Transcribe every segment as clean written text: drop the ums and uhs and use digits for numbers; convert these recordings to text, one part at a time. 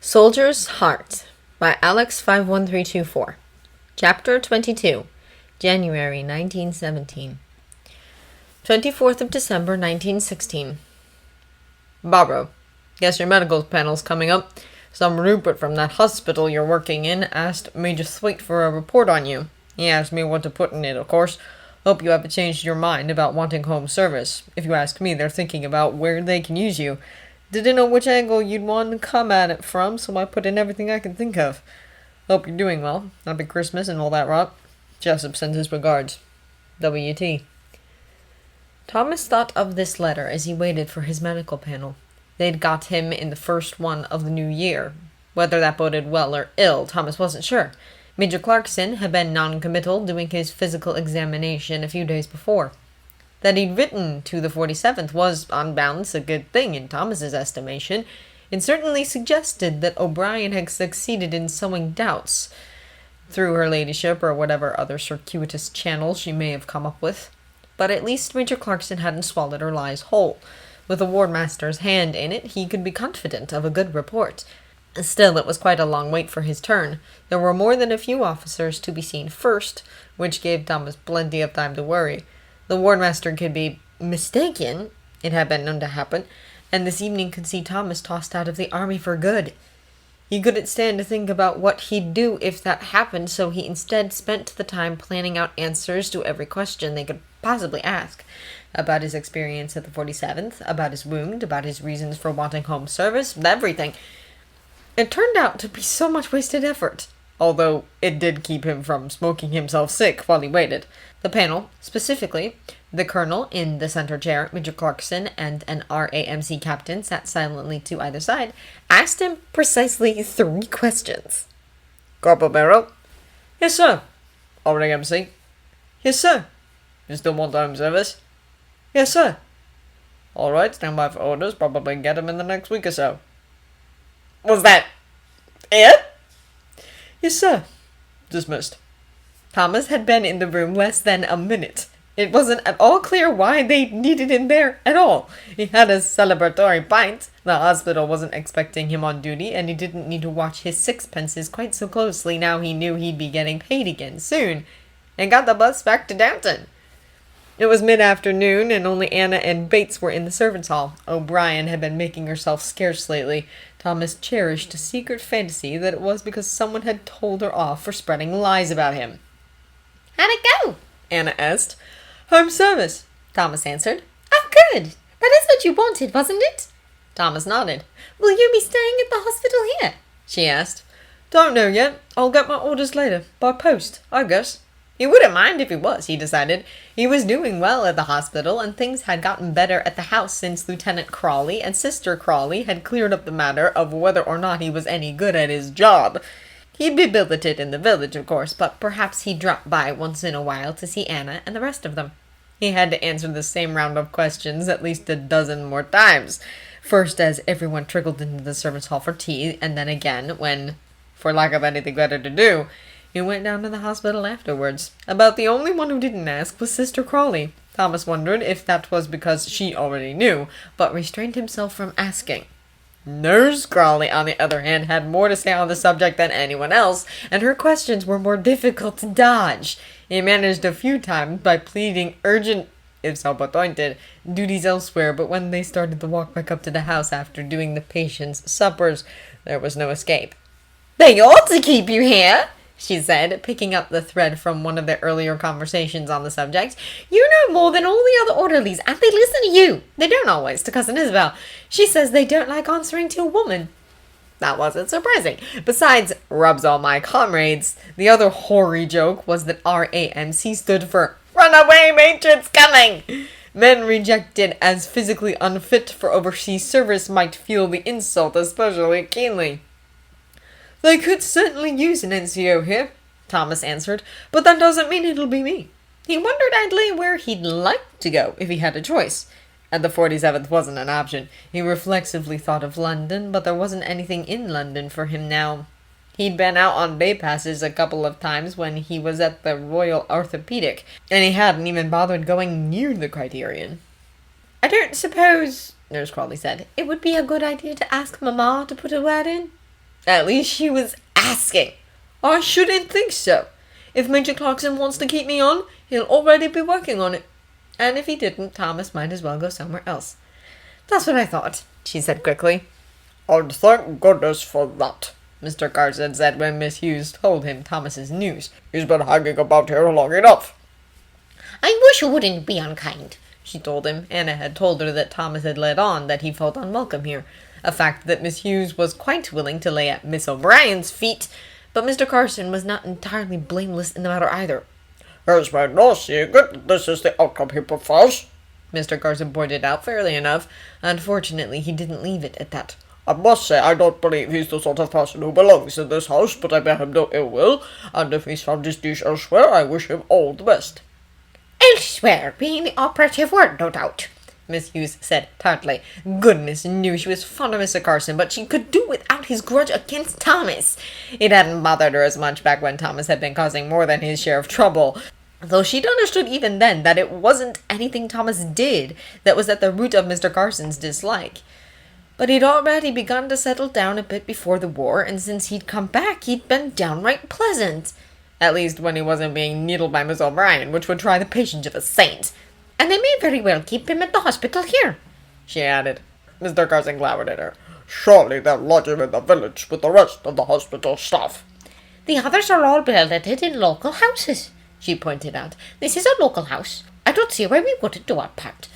Soldier's Heart by Alex 51324. Chapter 22. January 1917. 24th of December 1916. Barrow. Guess your medical panel's coming up. Some Rupert from that hospital you're working in asked Major Thwaite for a report on you. He asked me what to put in it, of course. Hope you haven't changed your mind about wanting home service. If you ask me, they're thinking about where they can use you. Didn't know which angle you'd want to come at it from, so I put in everything I can think of. Hope you're doing well. Happy Christmas and all that rot. Jessup sends his regards. W.T. Thomas thought of this letter as he waited for his medical panel. They'd got him in the first one of the new year. Whether that boded well or ill, Thomas wasn't sure. Major Clarkson had been non-committal, doing his physical examination a few days before. That he'd written to the 47th was, on balance, a good thing in Thomas's estimation. It certainly suggested that O'Brien had succeeded in sowing doubts, through her ladyship or whatever other circuitous channel she may have come up with. But at least Major Clarkson hadn't swallowed her lies whole. With the wardmaster's hand in it, he could be confident of a good report. Still, it was quite a long wait for his turn. There were more than a few officers to be seen first, which gave Thomas plenty of time to worry. The wardmaster could be mistaken, it had been known to happen, and this evening could see Thomas tossed out of the army for good. He couldn't stand to think about what he'd do if that happened, so he instead spent the time planning out answers to every question they could possibly ask. About his experience at the 47th, about his wound, about his reasons for wanting home service, everything. It turned out to be so much wasted effort, although it did keep him from smoking himself sick while he waited. The panel, specifically, the colonel in the center chair, Major Clarkson, and an RAMC captain sat silently to either side, asked him precisely 3 questions. Corporal Barrow? Yes, sir. RAMC? Yes, sir. You still want home service? Yes, sir. All right, stand by for orders. Probably get him in the next week or so. Was that it? Yes, sir. Dismissed. Thomas had been in the room less than a minute. It wasn't at all clear why they needed him there at all. He had a celebratory pint. The hospital wasn't expecting him on duty, and he didn't need to watch his sixpences quite so closely now he knew he'd be getting paid again soon. And got the bus back to Downton. It was mid-afternoon, and only Anna and Bates were in the servants' hall. O'Brien had been making herself scarce lately. Thomas cherished a secret fantasy that it was because someone had told her off for spreading lies about him. How'd it go? Anna asked. Home service, Thomas answered. Oh, good. That is what you wanted, wasn't it? Thomas nodded. Will you be staying at the hospital here? She asked. Don't know yet. I'll get my orders later. By post, I guess. He wouldn't mind if he was, he decided. He was doing well at the hospital, and things had gotten better at the house since Lieutenant Crawley and Sister Crawley had cleared up the matter of whether or not he was any good at his job. He'd be billeted in the village, of course, but perhaps he'd drop by once in a while to see Anna and the rest of them. He had to answer the same round of questions at least a dozen more times. First as everyone trickled into the servants' hall for tea, and then again when, for lack of anything better to do, he went down to the hospital afterwards. About the only one who didn't ask was Sister Crawley. Thomas wondered if that was because she already knew, but restrained himself from asking. Nurse Crawley, on the other hand, had more to say on the subject than anyone else, and her questions were more difficult to dodge. He managed a few times by pleading urgent, if so appointed, duties elsewhere, but when they started the walk back up to the house after doing the patients' suppers, there was no escape. They ought to keep you here, she said, picking up the thread from one of their earlier conversations on the subject. You know more than all the other orderlies, and they listen to you. They don't always, to Cousin Isabel. She says they don't like answering to a woman. That wasn't surprising. Besides, rubs all my comrades. The other hoary joke was that RAMC stood for Run Away, Matron's Coming! Men rejected as physically unfit for overseas service might feel the insult especially keenly. They could certainly use an NCO here, Thomas answered, but that doesn't mean it'll be me. He wondered idly where he'd like to go if he had a choice. And the 47th wasn't an option. He reflexively thought of London, but there wasn't anything in London for him now. He'd been out on day passes a couple of times when he was at the Royal Orthopedic, and he hadn't even bothered going near the Criterion. I don't suppose, Nurse Crawley said, it would be a good idea to ask Mamma to put a word in. At least she was asking. I shouldn't think so. If Major Clarkson wants to keep me on, he'll already be working on it. And if he didn't, Thomas might as well go somewhere else. That's what I thought, she said quickly. And thank goodness for that, Mr. Carson said when Miss Hughes told him Thomas's news. He's been hanging about here long enough. I wish you wouldn't be unkind, she told him. Anna had told her that Thomas had let on that he felt unwelcome here, a fact that Miss Hughes was quite willing to lay at Miss O'Brien's feet, but Mr. Carson was not entirely blameless in the matter either. Here's my nose seeing it. This is the outcome he prefers, Mr. Carson pointed out fairly enough. Unfortunately, he didn't leave it at that. I must say I don't believe he's the sort of person who belongs in this house, but I bear him no ill will, and if he's found his niche elsewhere, I wish him all the best. Elsewhere being the operative word, no doubt, Miss Hughes said tartly. Goodness knew she was fond of Mr. Carson, but she could do without his grudge against Thomas. It hadn't bothered her as much back when Thomas had been causing more than his share of trouble, though she'd understood even then that it wasn't anything Thomas did that was at the root of Mr. Carson's dislike. But he'd already begun to settle down a bit before the war, and since he'd come back, he'd been downright pleasant. At least when he wasn't being needled by Miss O'Brien, which would try the patience of a saint. And they may very well keep him at the hospital here, she added. Mr. Carson glowered at her. Surely they'll lodge him in the village with the rest of the hospital staff. The others are all billeted in local houses, she pointed out. This is a local house. I don't see why we wouldn't do our part.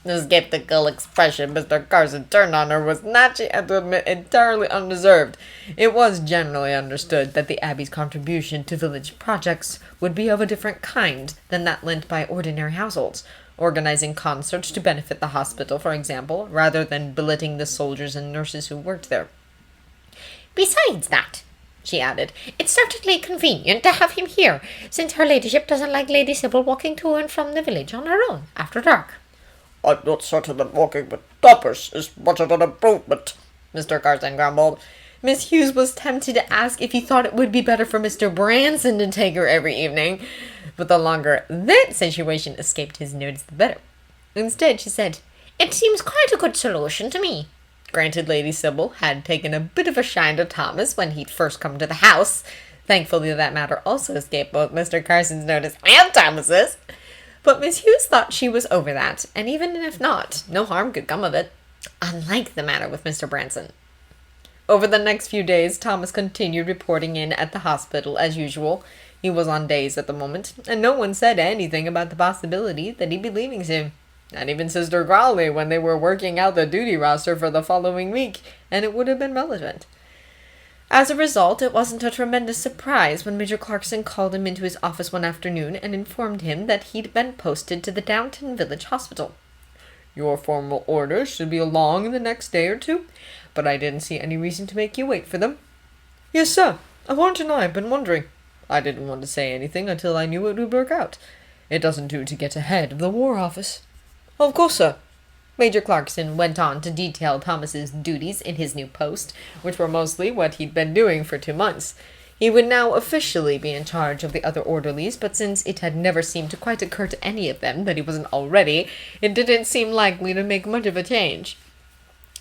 The skeptical expression Mr. Carson turned on her was not, she had to admit, entirely undeserved. It was generally understood that the Abbey's contribution to village projects would be of a different kind than that lent by ordinary households, organizing concerts to benefit the hospital, for example, rather than billeting the soldiers and nurses who worked there. Besides that, she added, it's certainly convenient to have him here, since her ladyship doesn't like Lady Sybil walking to and from the village on her own after dark. I'm not certain that walking with Toppers is much of an improvement, Mr. Carson grumbled. Miss Hughes was tempted to ask if he thought it would be better for Mr. Branson to take her every evening, but the longer that situation escaped his notice, the better. Instead, she said, It seems quite a good solution to me. Granted, Lady Sybil had taken a bit of a shine to Thomas when he'd first come to the house. Thankfully, that matter also escaped both Mr. Carson's notice and Thomas's. But Miss Hughes thought she was over that, and even if not, no harm could come of it. Unlike the matter with Mr. Branson. Over the next few days, Thomas continued reporting in at the hospital as usual. He was on days at the moment, and no one said anything about the possibility that he'd be leaving soon. Not even Sister Crawley when they were working out the duty roster for the following week, and it would have been relevant. As a result, it wasn't a tremendous surprise when Major Clarkson called him into his office one afternoon and informed him that he'd been posted to the Downton Village Hospital. Your formal orders should be along in the next day or two, but I didn't see any reason to make you wait for them. Yes, sir. Orange and I have been wondering. I didn't want to say anything until I knew it would work out. It doesn't do to get ahead of the War Office. Of course, sir. Major Clarkson went on to detail Thomas's duties in his new post, which were mostly what he'd been doing for 2 months. He would now officially be in charge of the other orderlies, but since it had never seemed to quite occur to any of them that he wasn't already, it didn't seem likely to make much of a change.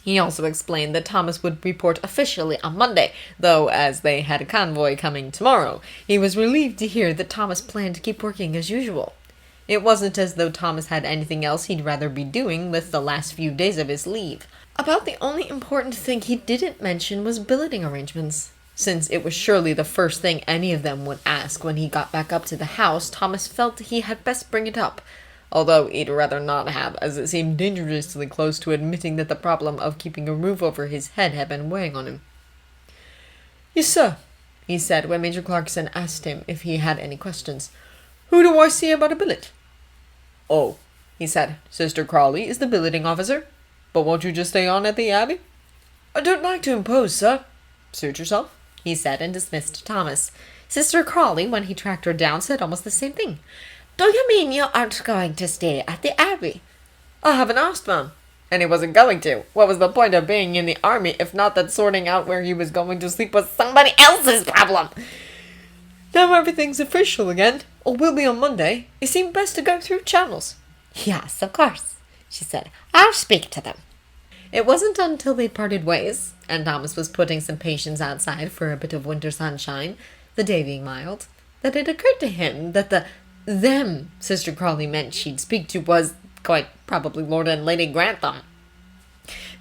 He also explained that Thomas would report officially on Monday, though as they had a convoy coming tomorrow, he was relieved to hear that Thomas planned to keep working as usual. It wasn't as though Thomas had anything else he'd rather be doing with the last few days of his leave. About the only important thing he didn't mention was billeting arrangements. Since it was surely the first thing any of them would ask when he got back up to the house, Thomas felt he had best bring it up, although he'd rather not have, as it seemed dangerously close to admitting that the problem of keeping a roof over his head had been weighing on him. Yes, sir, he said when Major Clarkson asked him if he had any questions. Who do I see about a billet? Oh, he said, Sister Crawley is the billeting officer. But won't you just stay on at the Abbey? I don't like to impose, sir. Suit yourself, he said, and dismissed Thomas. Sister Crawley, when he tracked her down, said almost the same thing. Do you mean you aren't going to stay at the Abbey? I haven't asked, ma'am. And he wasn't going to. What was the point of being in the army if not that sorting out where he was going to sleep was somebody else's problem? Now everything's official again, or will be on Monday. It seemed best to go through channels. Yes, of course, she said. I'll speak to them. It wasn't until they'd parted ways, and Thomas was putting some patients outside for a bit of winter sunshine, the day being mild, that it occurred to him that the them Sister Crawley meant she'd speak to was, quite probably, Lord and Lady Grantham.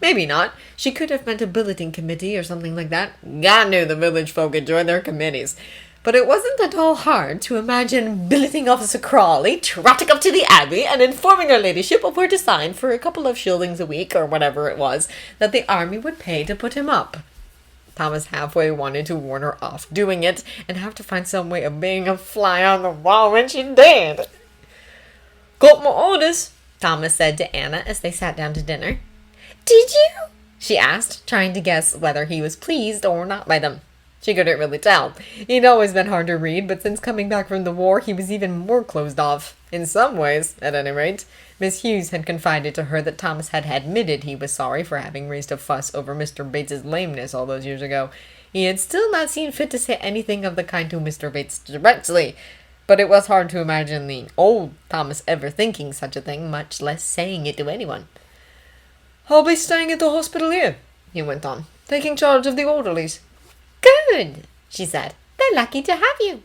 Maybe not. She could have meant a billeting committee or something like that. God knew the village folk enjoyed their committees. But it wasn't at all hard to imagine billeting Officer Crawley trotting up to the Abbey and informing her ladyship of where to sign for a couple of shillings a week, or whatever it was, that the army would pay to put him up. Thomas halfway wanted to warn her off doing it, and have to find some way of being a fly on the wall when she did. "Got my orders," Thomas said to Anna as they sat down to dinner. "Did you?" she asked, trying to guess whether he was pleased or not by them. She couldn't really tell. He'd always been hard to read, but since coming back from the war, he was even more closed off. In some ways, at any rate. Miss Hughes had confided to her that Thomas had admitted he was sorry for having raised a fuss over Mr. Bates's lameness all those years ago. He had still not seen fit to say anything of the kind to Mr. Bates directly, but it was hard to imagine the old Thomas ever thinking such a thing, much less saying it to anyone. "I'll be staying at the hospital here," he went on, "taking charge of the orderlies." "Good," she said. "They're lucky to have you."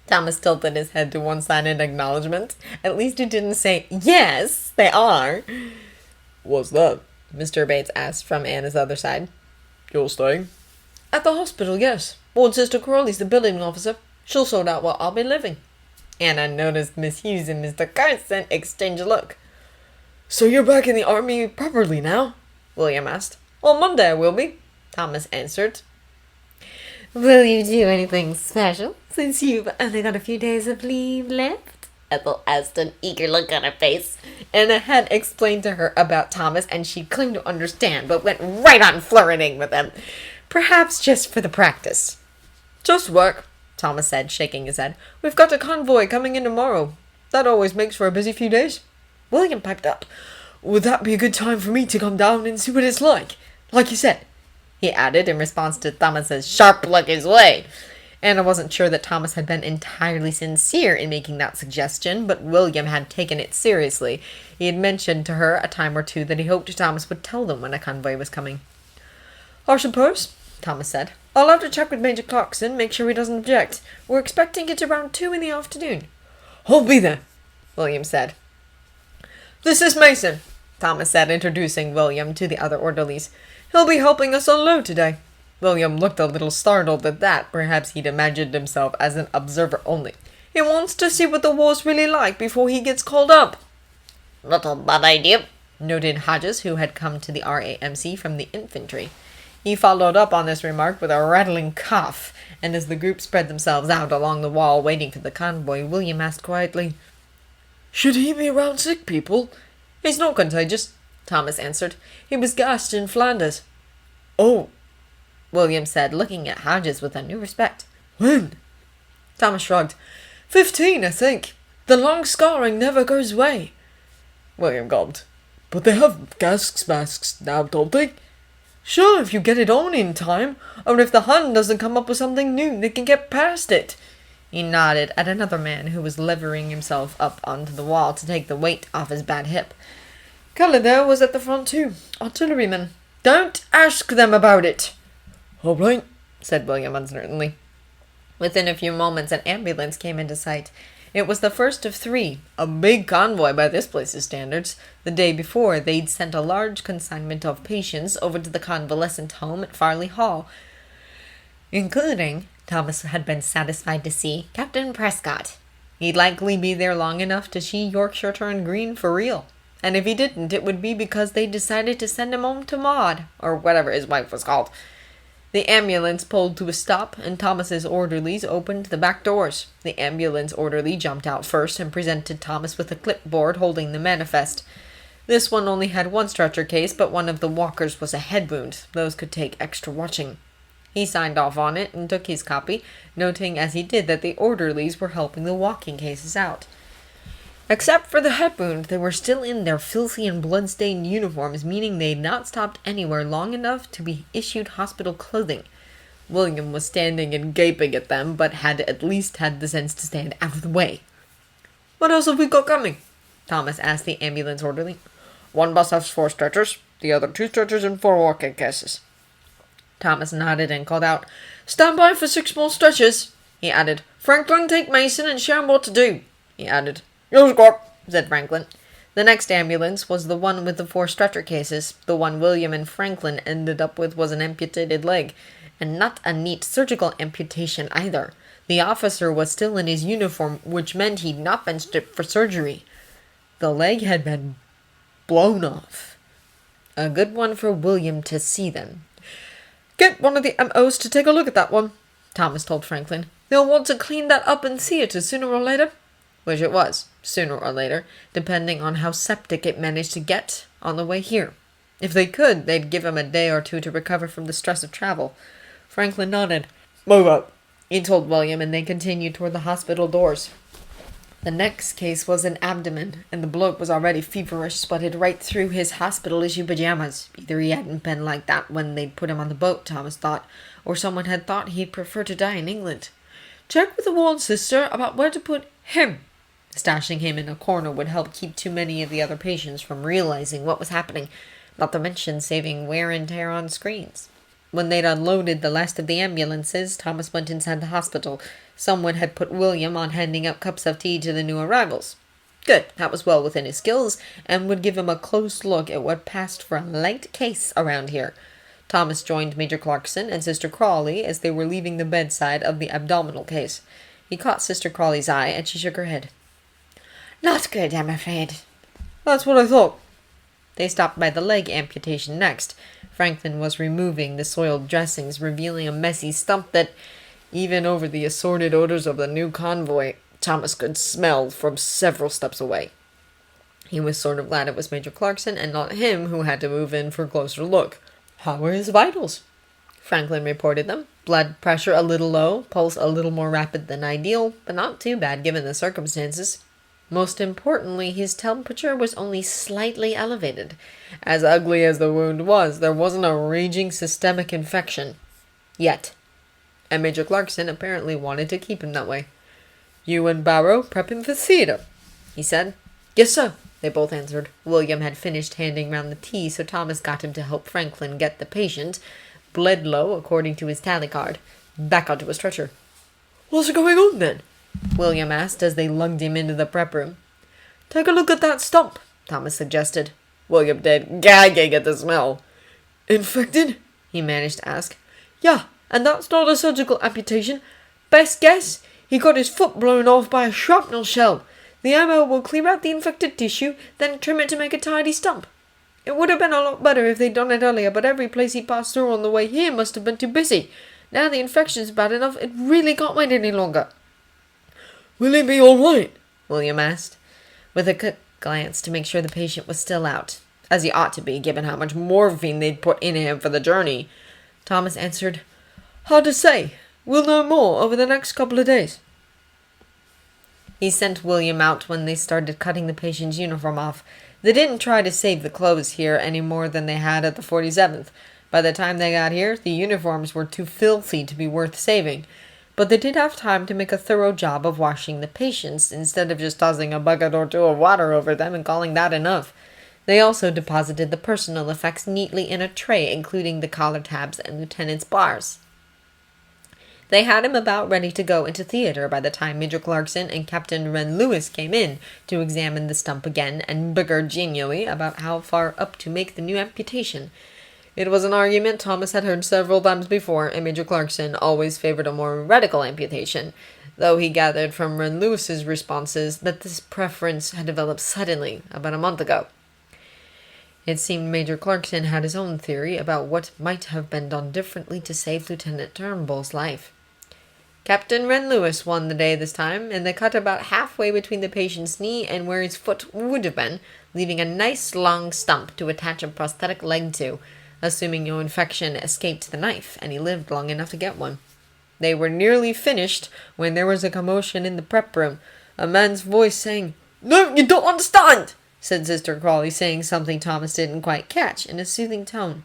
Thomas tilted his head to one side in acknowledgement. At least he didn't say, "Yes, they are." "What's that?" Mr. Bates asked from Anna's other side. "You're staying?" "At the hospital, yes. Old Sister Crowley's the building officer. She'll sort out where I'll be living." Anna noticed Miss Hughes and Mr. Carson exchange a look. "So you're back in the army properly now?" William asked. "On Monday I will be," Thomas answered. "Will you do anything special, since you've only got a few days of leave left?" Ethel asked, an eager look on her face. Anna had explained to her about Thomas, and she claimed to understand, but went right on flirting with him. Perhaps just for the practice. "Just work," Thomas said, shaking his head. "We've got a convoy coming in tomorrow. That always makes for a busy few days." William piped up. "Would that be a good time for me to come down and see what it's like? Like you said," he added in response to Thomas's sharp look his way. Anna wasn't sure that Thomas had been entirely sincere in making that suggestion, but William had taken it seriously. He had mentioned to her a time or two that he hoped Thomas would tell them when a convoy was coming. "I suppose," Thomas said. "I'll have to check with Major Clarkson, make sure he doesn't object. We're expecting it around 2 in the afternoon." "I'll be there," William said. "This is Mason," Thomas said, introducing William to the other orderlies. "He'll be helping us unload today." William looked a little startled at that. Perhaps he'd imagined himself as an observer only. "He wants to see what the war's really like before he gets called up." "Not a bad idea," noted Hodges, who had come to the RAMC from the infantry. He followed up on this remark with a rattling cough, and as the group spread themselves out along the wall waiting for the convoy, William asked quietly, "Should he be around sick people?" "He's not contagious," Thomas answered. "He was gassed in Flanders." "Oh," William said, looking at Hodges with a new respect. "When?" Thomas shrugged. 15, I think. The long scarring never goes away." William gulped. "But they have gas masks now, don't they?" "Sure, if you get it on in time, or if the Hun doesn't come up with something new that can get past it." He nodded at another man who was levering himself up onto the wall to take the weight off his bad hip. "Keller there was at the front too. Artilleryman. Don't ask them about it." "All right," said William uncertainly. Within a few moments an ambulance came into sight. It was the first of 3, a big convoy by this place's standards. The day before, they'd sent a large consignment of patients over to the convalescent home at Farley Hall, including, Thomas had been satisfied to see, Captain Prescott. He'd likely be there long enough to see Yorkshire turn green for real. And if he didn't, it would be because they decided to send him home to Maud, or whatever his wife was called. The ambulance pulled to a stop, and Thomas's orderlies opened the back doors. The ambulance orderly jumped out first and presented Thomas with a clipboard holding the manifest. This one only had one stretcher case, but one of the walkers was a head wound. Those could take extra watching. He signed off on it and took his copy, noting as he did that the orderlies were helping the walking cases out. Except for the head wound, they were still in their filthy and blood-stained uniforms, meaning they'd not stopped anywhere long enough to be issued hospital clothing. William was standing and gaping at them, but had at least had the sense to stand out of the way. "What else have we got coming?" Thomas asked the ambulance orderly. "One bus has 4 stretchers. The other 2 stretchers and 4 walking cases. Thomas nodded and called out, "Stand by for 6 more stretchers," he added. "Franklin, take Mason and show him what to do," he added. Yes, sir, said Franklin. The next ambulance was the one with the 4 stretcher cases. The one William and Franklin ended up with was an amputated leg, and not a neat surgical amputation either. The officer was still in his uniform, which meant he'd not been stripped for surgery. The leg had been blown off. A good one for William to see them. "Get one of the MOs to take a look at that one," Thomas told Franklin. "They'll want to clean that up in theatre sooner or later." Which it was, sooner or later, depending on how septic it managed to get on the way here. If they could, they'd give him a day or 2 to recover from the stress of travel. Franklin nodded. "Move up," he told William, and they continued toward the hospital doors. The next case was an abdomen, and the bloke was already feverish, sputtered right through his hospital-issue pajamas. Either he hadn't been like that when they'd put him on the boat, Thomas thought, or someone had thought he'd prefer to die in England. "Check with the ward sister about where to put him." Stashing him in a corner would help keep too many of the other patients from realizing what was happening, not to mention saving wear and tear on screens. When they'd unloaded the last of the ambulances, Thomas went inside the hospital. Someone had put William on handing out cups of tea to the new arrivals. Good, that was well within his skills, and would give him a close look at what passed for a light case around here. Thomas joined Major Clarkson and Sister Crawley as they were leaving the bedside of the abdominal case. He caught Sister Crawley's eye, and she shook her head. "Not good, I'm afraid." "That's what I thought." They stopped by the leg amputation next. Franklin was removing the soiled dressings, revealing a messy stump that, even over the assorted odors of the new convoy, Thomas could smell from several steps away. He was sort of glad it was Major Clarkson and not him who had to move in for a closer look. "How were his vitals?" Franklin reported them. Blood pressure a little low, pulse a little more rapid than ideal, but not too bad given the circumstances. Most importantly, his temperature was only slightly elevated. As ugly as the wound was, there wasn't a raging systemic infection. Yet. And Major Clarkson apparently wanted to keep him that way. "You and Barrow prepping for theatre," he said. "Yes, sir," they both answered. William had finished handing round the tea, so Thomas got him to help Franklin get the patient, Bledlow, according to his tally card, back onto a stretcher. "What's going on, then?" William asked as they lugged him into the prep room. "Take a look at that stump," Thomas suggested. William did, gagging at the smell. "Infected?" he managed to ask. "Yeah, and that's not a surgical amputation. Best guess, he got his foot blown off by a shrapnel shell. The ammo will clear out the infected tissue, then trim it to make a tidy stump. It would have been a lot better if they'd done it earlier, but every place he passed through on the way here must have been too busy. Now the infection's bad enough, it really can't wait any longer." "Will he be all right?" William asked, with a quick glance to make sure the patient was still out, as he ought to be, given how much morphine they'd put in him for the journey. Thomas answered, "Hard to say. We'll know more over the next couple of days." He sent William out when they started cutting the patient's uniform off. They didn't try to save the clothes here any more than they had at the 47th. By the time they got here, the uniforms were too filthy to be worth saving. But they did have time to make a thorough job of washing the patients, instead of just tossing a bucket or 2 of water over them and calling that enough. They also deposited the personal effects neatly in a tray, including the collar tabs and lieutenant's bars. They had him about ready to go into theatre by the time Major Clarkson and Captain Wren Lewis came in to examine the stump again and bicker genially about how far up to make the new amputation. It was an argument Thomas had heard several times before, and Major Clarkson always favored a more radical amputation, though he gathered from Wren Lewis's responses that this preference had developed suddenly about a month ago. It seemed Major Clarkson had his own theory about what might have been done differently to save Lieutenant Turnbull's life. Captain Wren Lewis won the day this time, and they cut about halfway between the patient's knee and where his foot would have been, leaving a nice long stump to attach a prosthetic leg to, assuming no infection escaped the knife, and he lived long enough to get one. They were nearly finished when there was a commotion in the prep room, a man's voice saying, "No, you don't understand," said Sister Crawley, saying something Thomas didn't quite catch in a soothing tone.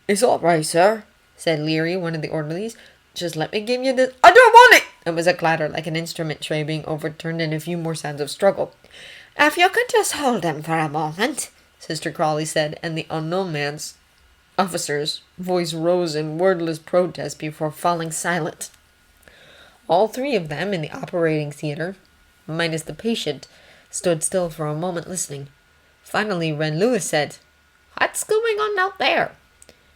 "It's all right, sir," said Leary, one of the orderlies. "Just let me give you this—" "I don't want it!" It was a clatter like an instrument tray being overturned and a few more sounds of struggle. "If you could just hold him for a moment," Sister Crawley said, and the unknown man's officer's voice rose in wordless protest before falling silent. All three of them in the operating theater, minus the patient, stood still for a moment listening. Finally, Wren Lewis said, "What's going on out there?"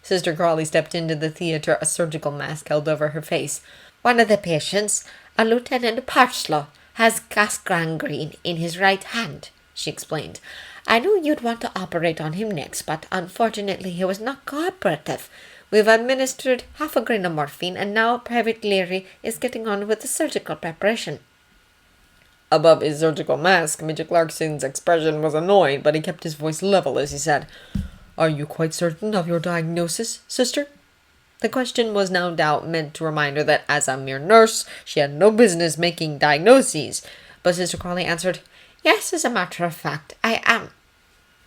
Sister Crawley stepped into the theater, a surgical mask held over her face. "One of the patients, a Lieutenant Parchlow, has gas gangrene in his right hand," she explained. "I knew you'd want to operate on him next, but unfortunately he was not cooperative. We've administered half a grain of morphine, and now Private Leary is getting on with the surgical preparation." Above his surgical mask, Major Clarkson's expression was annoyed, but he kept his voice level as he said, "Are you quite certain of your diagnosis, sister?" The question was no doubt meant to remind her that as a mere nurse, she had no business making diagnoses, but Sister Crawley answered, "Yes, as a matter of fact, I am."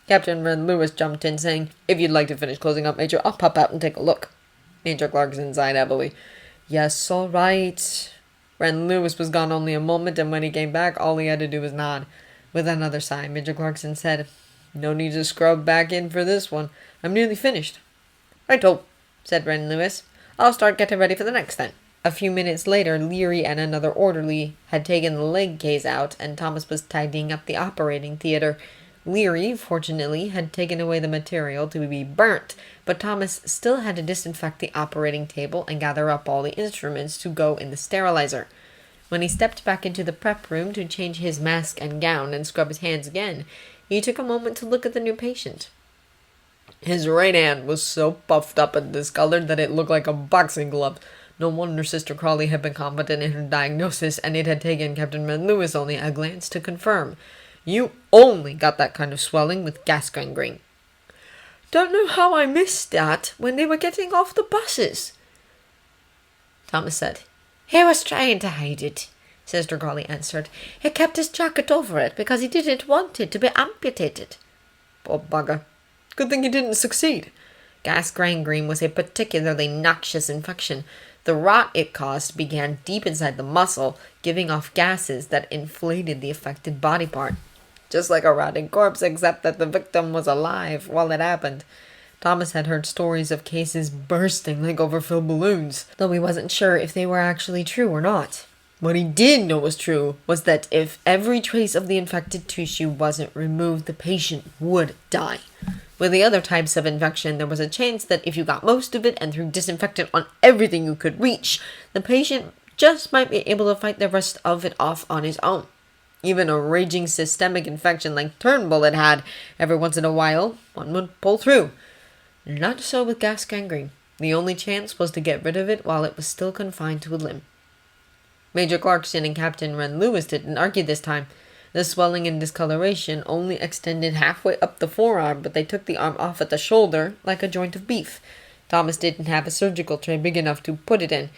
Captain Wren Lewis jumped in, saying, "If you'd like to finish closing up, Major, I'll pop out and take a look." Major Clarkson sighed heavily. "Yes, all right." Wren Lewis was gone only a moment, and when he came back, all he had to do was nod. With another sigh, Major Clarkson said, "No need to scrub back in for this one. I'm nearly finished." "Righto," said Wren Lewis. "I'll start getting ready for the next then." A few minutes later, Leary and another orderly had taken the leg case out, and Thomas was tidying up the operating theater. Leary, fortunately, had taken away the material to be burnt, but Thomas still had to disinfect the operating table and gather up all the instruments to go in the sterilizer. When he stepped back into the prep room to change his mask and gown and scrub his hands again, he took a moment to look at the new patient. His right hand was so puffed up and discolored that it looked like a boxing glove. No wonder Sister Crawley had been confident in her diagnosis, and it had taken Captain Wren Lewis only a glance to confirm. "You only got that kind of swelling with gas gangrene." "Don't know how I missed that when they were getting off the buses," Thomas said. "He was trying to hide it," Sister Crawley answered. "He kept his jacket over it because he didn't want it to be amputated." Poor bugger. Good thing he didn't succeed. Gas gangrene was a particularly noxious infection. The rot it caused began deep inside the muscle, giving off gases that inflated the affected body part. Just like a rotting corpse, except that the victim was alive while it happened. Thomas had heard stories of cases bursting like overfilled balloons, though he wasn't sure if they were actually true or not. What he did know was true was that if every trace of the infected tissue wasn't removed, the patient would die. With the other types of infection, there was a chance that if you got most of it and threw disinfectant on everything you could reach, the patient just might be able to fight the rest of it off on his own. Even a raging systemic infection like Turnbull had, every once in a while, one would pull through. Not so with gas gangrene. The only chance was to get rid of it while it was still confined to a limb. Major Clarkson and Captain Wren Lewis didn't argue this time. The swelling and discoloration only extended halfway up the forearm, but they took the arm off at the shoulder like a joint of beef. Thomas didn't have a surgical tray big enough to put it in.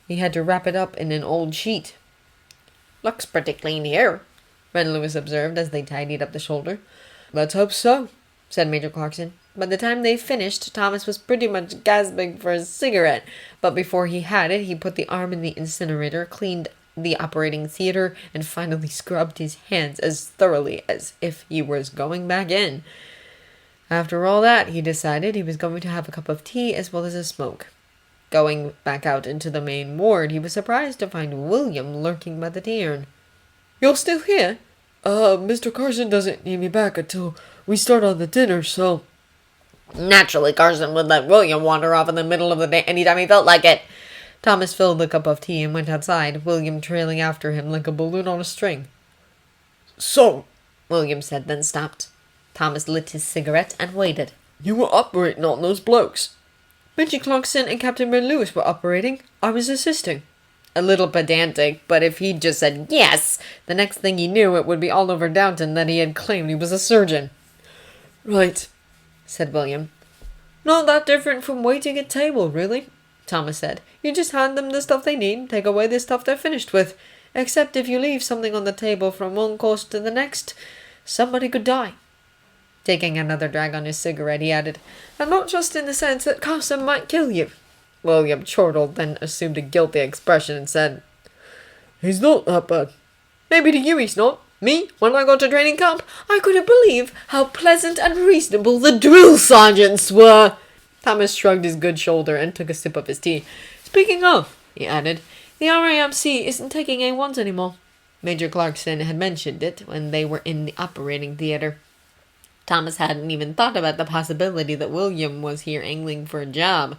He had to wrap it up in an old sheet. "Looks pretty clean here," Wren Lewis observed as they tidied up the shoulder. "Let's hope so," said Major Clarkson. By the time they finished, Thomas was pretty much gasping for a cigarette, but before he had it, he put the arm in the incinerator, cleaned the operating theater, and finally scrubbed his hands as thoroughly as if he was going back in. After all that, he decided he was going to have a cup of tea as well as a smoke. Going back out into the main ward, he was surprised to find William lurking by the tea urn. "You're still here? Mr. Carson doesn't need me back until we start on the dinner, so..." Naturally, Carson would let William wander off in the middle of the day anytime he felt like it. Thomas filled the cup of tea and went outside, William trailing after him like a balloon on a string. "So," William said, then stopped. Thomas lit his cigarette and waited. "You were operating on those blokes?" Major Clarkson and Captain Wren Lewis were operating. I was assisting. A little pedantic, but if he'd just said yes, the next thing he knew it would be all over Downton that he had claimed he was a surgeon. "Right," said William. "Not that different from waiting at table, really," Thomas said. "You just hand them the stuff they need, take away the stuff they're finished with. Except if you leave something on the table from one course to the next, somebody could die." Taking another drag on his cigarette, he added, "And not just in the sense that Carson might kill you." William chortled, then assumed a guilty expression and said, "He's not that bad. Maybe to you he's not, Me, when I got to training camp, I couldn't believe how pleasant and reasonable the drill sergeants were. Thomas shrugged his good shoulder and took a sip of his tea. Speaking of, he added, the RAMC isn't taking A1s anymore. Major Clarkson had mentioned it when they were in the operating theater. Thomas hadn't even thought about the possibility that William was here angling for a job.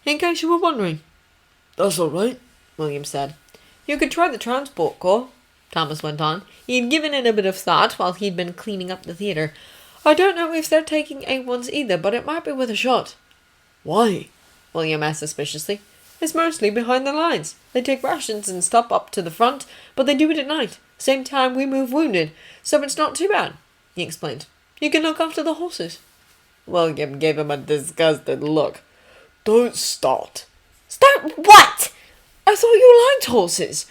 In case you were wondering. That's all right, William said. You could try the transport corps, Thomas went on. He had given it a bit of thought while he'd been cleaning up the theater. I don't know if they're taking A1s either, but it might be worth a shot. Why? William asked suspiciously. It's mostly behind the lines. They take rations and stuff up to the front, but they do it at night, same time we move wounded, so it's not too bad, he explained. You can look after the horses. William gave him a disgusted look. Don't start. Start what? I thought you liked horses.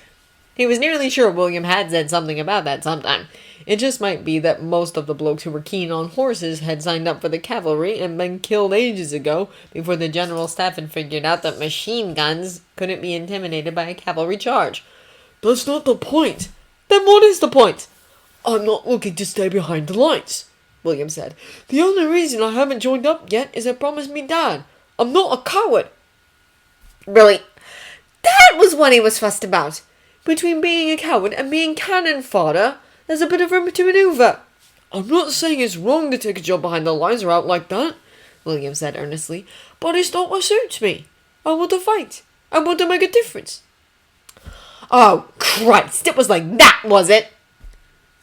He was nearly sure William had said something about that sometime. It just might be that most of the blokes who were keen on horses had signed up for the cavalry and been killed ages ago before the general staff had figured out that machine guns couldn't be intimidated by a cavalry charge. That's not the point. Then what is the point? I'm not looking to stay behind the lines, William said. The only reason I haven't joined up yet is I promised me Dad. I'm not a coward. Really? That was what he was fussed about. Between being a coward and being cannon fodder, there's a bit of room to maneuver. I'm not saying it's wrong to take a job behind the lines or out like that, William said earnestly, but it's not what suits me. I want to fight. I want to make a difference. Oh, Christ, it was like that, was it?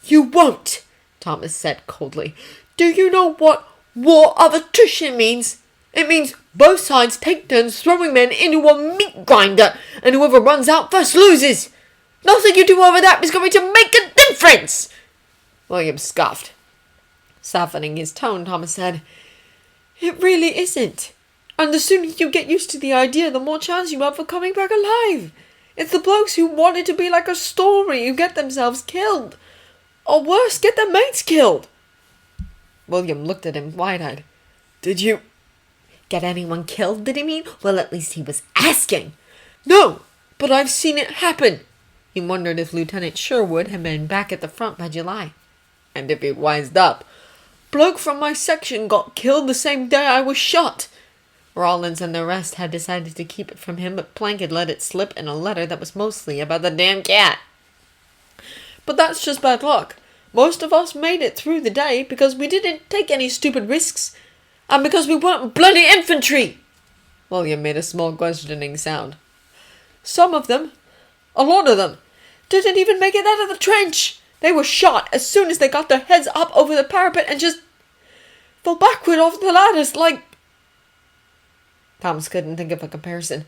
You won't, Thomas said coldly. Do you know what war of attrition means? It means both sides take turns throwing men into a meat grinder, and whoever runs out first loses. Nothing you do over that is going to make a difference. William scoffed. Softening his tone, Thomas said, It really isn't. And the sooner you get used to the idea, the more chance you have of coming back alive. It's the blokes who want it to be like a story who get themselves killed. Or worse, get their mates killed. William looked at him wide-eyed. Did you get anyone killed, did he mean? Well, at least he was asking. No, but I've seen it happen. He wondered if Lieutenant Sherwood had been back at the front by July. And if he wised up. Bloke from my section got killed the same day I was shot. Rollins and the rest had decided to keep it from him, but Plank had let it slip in a letter that was mostly about the damn cat. But that's just bad luck. Most of us made it through the day because we didn't take any stupid risks. And because we weren't bloody infantry. William made a small questioning sound. Some of them, a lot of them, didn't even make it out of the trench. They were shot as soon as they got their heads up over the parapet and just fell backward off the ladders like... Thomas couldn't think of a comparison.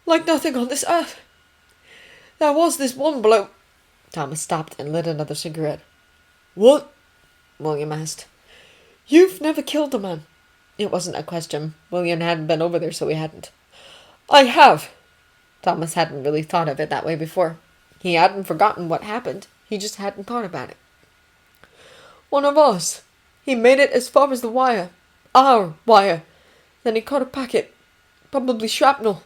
Like nothing on this earth. There was this one bloke... Thomas stopped and lit another cigarette. What? William asked. You've never killed a man. It wasn't a question. William hadn't been over there, so he hadn't. I have. Thomas hadn't really thought of it that way before. He hadn't forgotten what happened. He just hadn't thought about it. One of us. He made it as far as the wire. Our wire. Then he caught a packet. Probably shrapnel.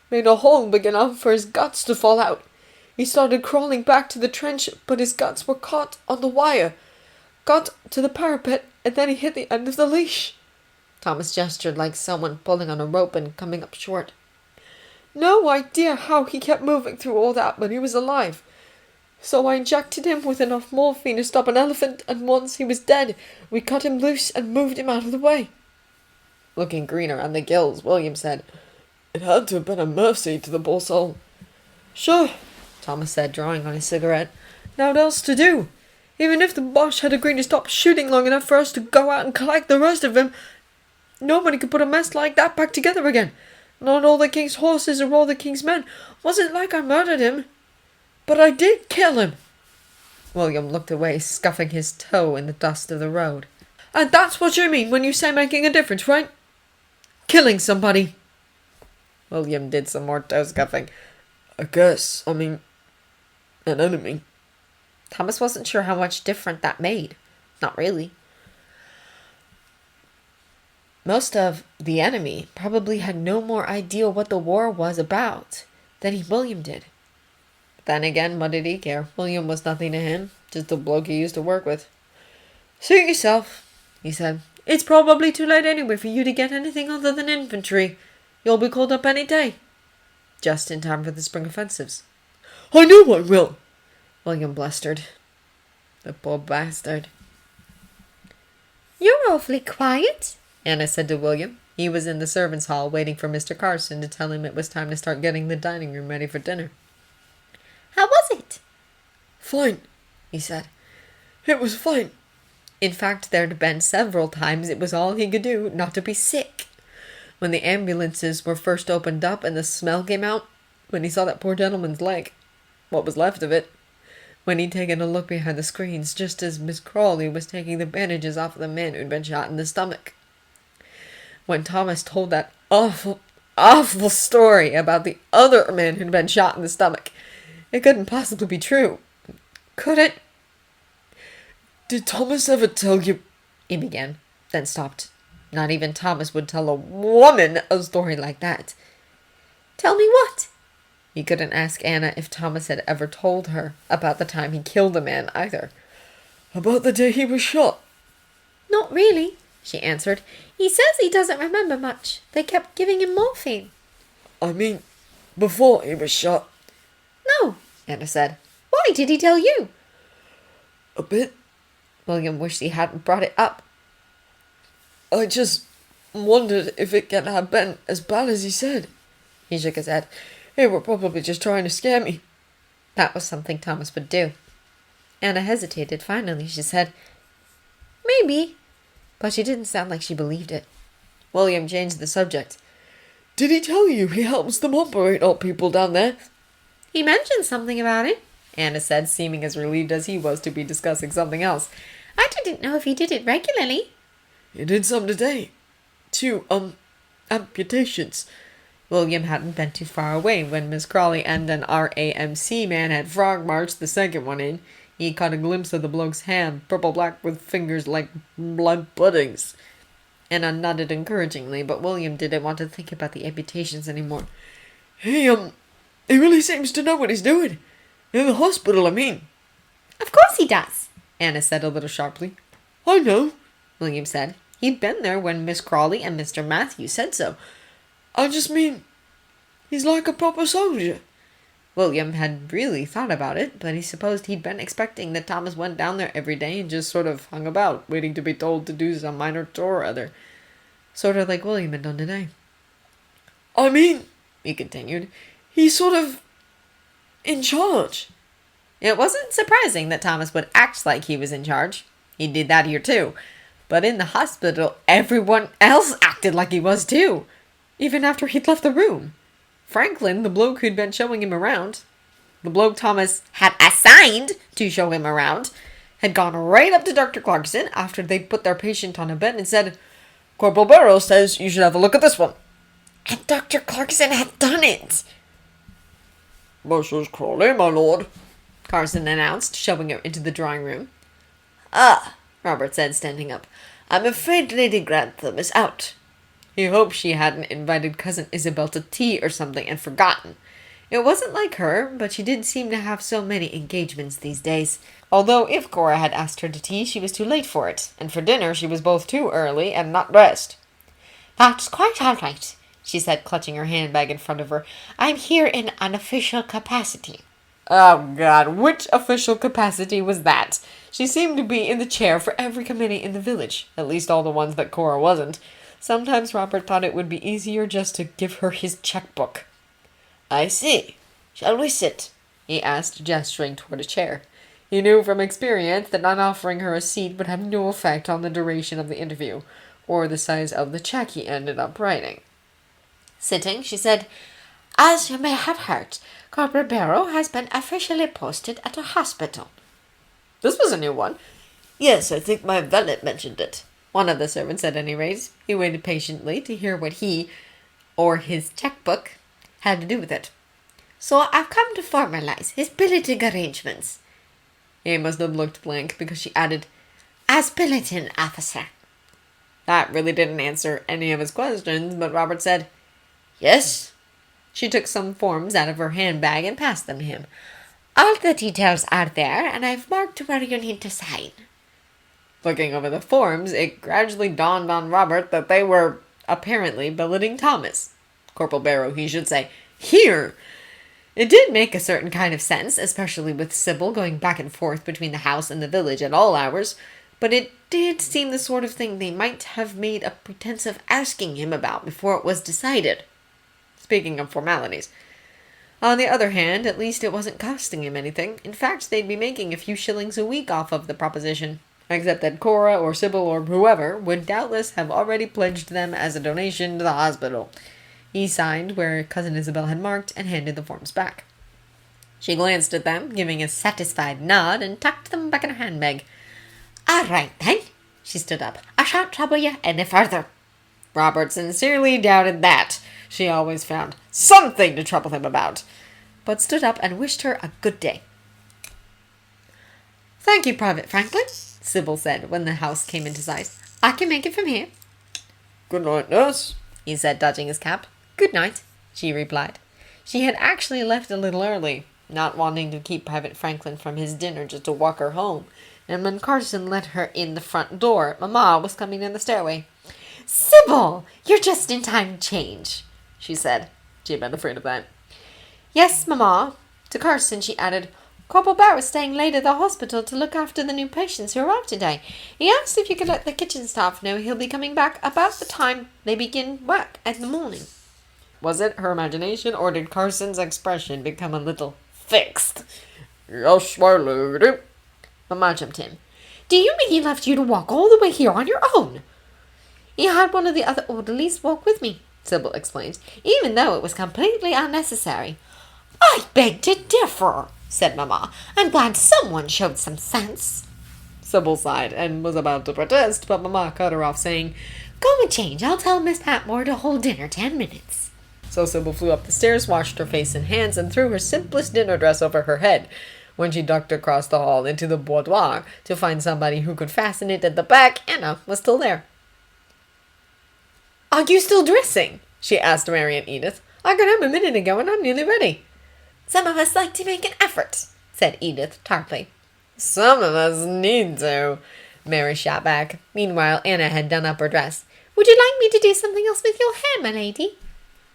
Made a hole big enough for his guts to fall out. He started crawling back to the trench, but his guts were caught on the wire. Got to the parapet, and then he hit the end of the leash. Thomas gestured like someone pulling on a rope and coming up short. No idea how he kept moving through all that, but he was alive. So I injected him with enough morphine to stop an elephant, and once he was dead, we cut him loose and moved him out of the way. Looking green around the gills, William said, It had to have been a mercy to the poor soul. Sure, Thomas said, drawing on his cigarette. Now what else to do? Even if the Boche had agreed to stop shooting long enough for us to go out and collect the rest of him, nobody could put a mess like that back together again. Not all the king's horses or all the king's men. Wasn't like I murdered him. But I did kill him. William looked away, scuffing his toe in the dust of the road. And that's what you mean when you say making a difference, right? Killing somebody. William did some more toe scuffing. I guess, an enemy. Thomas wasn't sure how much different that made. Not really. Most of the enemy probably had no more idea what the war was about than William did. Then again, what did he care? William was nothing to him, just a bloke he used to work with. Suit yourself, he said. It's probably too late anyway for you to get anything other than infantry. You'll be called up any day. Just in time for the spring offensives. I know I will, William blustered. The poor bastard. You're awfully quiet, Anna said to William. He was in the servants' hall waiting for Mr. Carson to tell him it was time to start getting the dining room ready for dinner. How was it? Fine, he said. It was fine. In fact, there'd been several times it was all he could do not to be sick. When the ambulances were first opened up and the smell came out, when he saw that poor gentleman's leg, what was left of it, when he'd taken a look behind the screens just as Miss Crawley was taking the bandages off of the man who'd been shot in the stomach. When Thomas told that awful, awful story about the other man who'd been shot in the stomach, it couldn't possibly be true. Could it? Did Thomas ever tell you? He began, then stopped. Not even Thomas would tell a woman a story like that. Tell me what? He couldn't ask Anna if Thomas had ever told her about the time he killed a man either. About the day he was shot. Not really, she answered. He says he doesn't remember much. They kept giving him morphine. I mean, before he was shot. No, Anna said. Why did he tell you? A bit. William wished he hadn't brought it up. I just wondered if it can have been as bad as he said. He shook his head. They were probably just trying to scare me. That was something Thomas would do. Anna hesitated. Finally, she said, "Maybe." But she didn't sound like she believed it. William changed the subject. Did he tell you he helps them operate on people down there? He mentioned something about it, Anna said, seeming as relieved as he was to be discussing something else. I didn't know if he did it regularly. He did some today. 2, amputations. William hadn't been too far away when Miss Crawley and an RAMC man had frog-marched the second one in. He caught a glimpse of the bloke's hand, purple-black with fingers like blood puddings. Anna nodded encouragingly, but William didn't want to think about the amputations anymore. He really seems to know what he's doing. In the hospital, I mean. Of course he does, Anna said a little sharply. I know, William said. He'd been there when Miss Crawley and Mr. Matthews said so. I just mean, he's like a proper soldier. William had really thought about it, but he supposed he'd been expecting that Thomas went down there every day and just sort of hung about, waiting to be told to do some minor chore or other. Sort of like William had done today. I mean, He continued. he's sort of in charge. It wasn't surprising that Thomas would act like he was in charge. He did that here too. But in the hospital, everyone else acted like he was too. Even after he'd left the room. Franklin, the bloke who'd been showing him around, the bloke Thomas had assigned to show him around, had gone right up to Dr. Clarkson after they'd put their patient on a bed and said, "Corporal Barrow says you should have a look at this one." And Dr. Clarkson had done it. "Mrs. Crawley, my lord," Carson announced, showing her into the drawing room. Ah, Robert said, standing up. "I'm afraid Lady Grantham is out." He hoped she hadn't invited Cousin Isabel to tea or something and forgotten. It wasn't like her, but she did seem to have so many engagements these days. Although if Cora had asked her to tea, she was too late for it, and for dinner she was both too early and not dressed. That's quite all right, she said, clutching her handbag in front of her. I'm here in an official capacity. Oh, God, which official capacity was that? She seemed to be in the chair for every committee in the village, at least all the ones that Cora wasn't. Sometimes Robert thought it would be easier just to give her his checkbook. I see. Shall we sit? He asked, gesturing toward a chair. He knew from experience that not offering her a seat would have no effect on the duration of the interview, or the size of the check he ended up writing. Sitting, she said, As you may have heard, Corporal Barrow has been officially posted at a hospital. This was a new one. Yes, I think my valet mentioned it. One of the servants at any rate. He waited patiently to hear what he, or his checkbook, had to do with it. So I've come to formalize his billeting arrangements. He must have looked blank because she added, As billeting officer. That really didn't answer any of his questions, but Robert said, Yes. She took some forms out of her handbag and passed them to him. All the details are there, and I've marked where you need to sign. Looking over the forms, it gradually dawned on Robert that they were apparently billeting Thomas. Corporal Barrow, he should say, here! It did make a certain kind of sense, especially with Sybil going back and forth between the house and the village at all hours, but it did seem the sort of thing they might have made a pretense of asking him about before it was decided. Speaking of formalities. On the other hand, at least it wasn't costing him anything. In fact, they'd be making a few shillings a week off of the proposition, except that Cora or Sybil or whoever would doubtless have already pledged them as a donation to the hospital. He signed where Cousin Isabel had marked and handed the forms back. She glanced at them, giving a satisfied nod, and tucked them back in her handbag. All right, then. She stood up. I shan't trouble you any further. Robert sincerely doubted that. She always found something to trouble him about, but stood up and wished her a good day. Thank you, Private Franklin, Sybil said when the house came into sight. I can make it from here. Good night, nurse, he said, dodging his cap. Good night, she replied. She had actually left a little early, not wanting to keep Private Franklin from his dinner just to walk her home, and when Carson let her in the front door, Mamma was coming down the stairway. Sybil, you're just in time to change, she said. She had been afraid of that. Yes, Mamma. To Carson, she added, Corporal Barrow is staying late at the hospital to look after the new patients who arrived today. He asked if you could let the kitchen staff know he'll be coming back about the time they begin work in the morning. Was it her imagination, or did Carson's expression become a little fixed? Yes, my lady. Mamma jumped in. Do you mean he left you to walk all the way here on your own? He had one of the other orderlies walk with me, Sybil explained, even though it was completely unnecessary. I beg to differ, said Mamma. I'm glad someone showed some sense. Sybil sighed and was about to protest, but Mamma cut her off, saying, Go and change. I'll tell Miss Patmore to hold dinner 10 minutes. So Sybil flew up the stairs, washed her face and hands, and threw her simplest dinner dress over her head. When she ducked across the hall into the boudoir to find somebody who could fasten it at the back, Anna was still there. Are you still dressing? She asked Mary and Edith. I got home a minute ago and I'm nearly ready. Some of us like to make an effort, said Edith tartly. Some of us need to, Mary shot back. Meanwhile, Anna had done up her dress. Would you like me to do something else with your hair, my lady?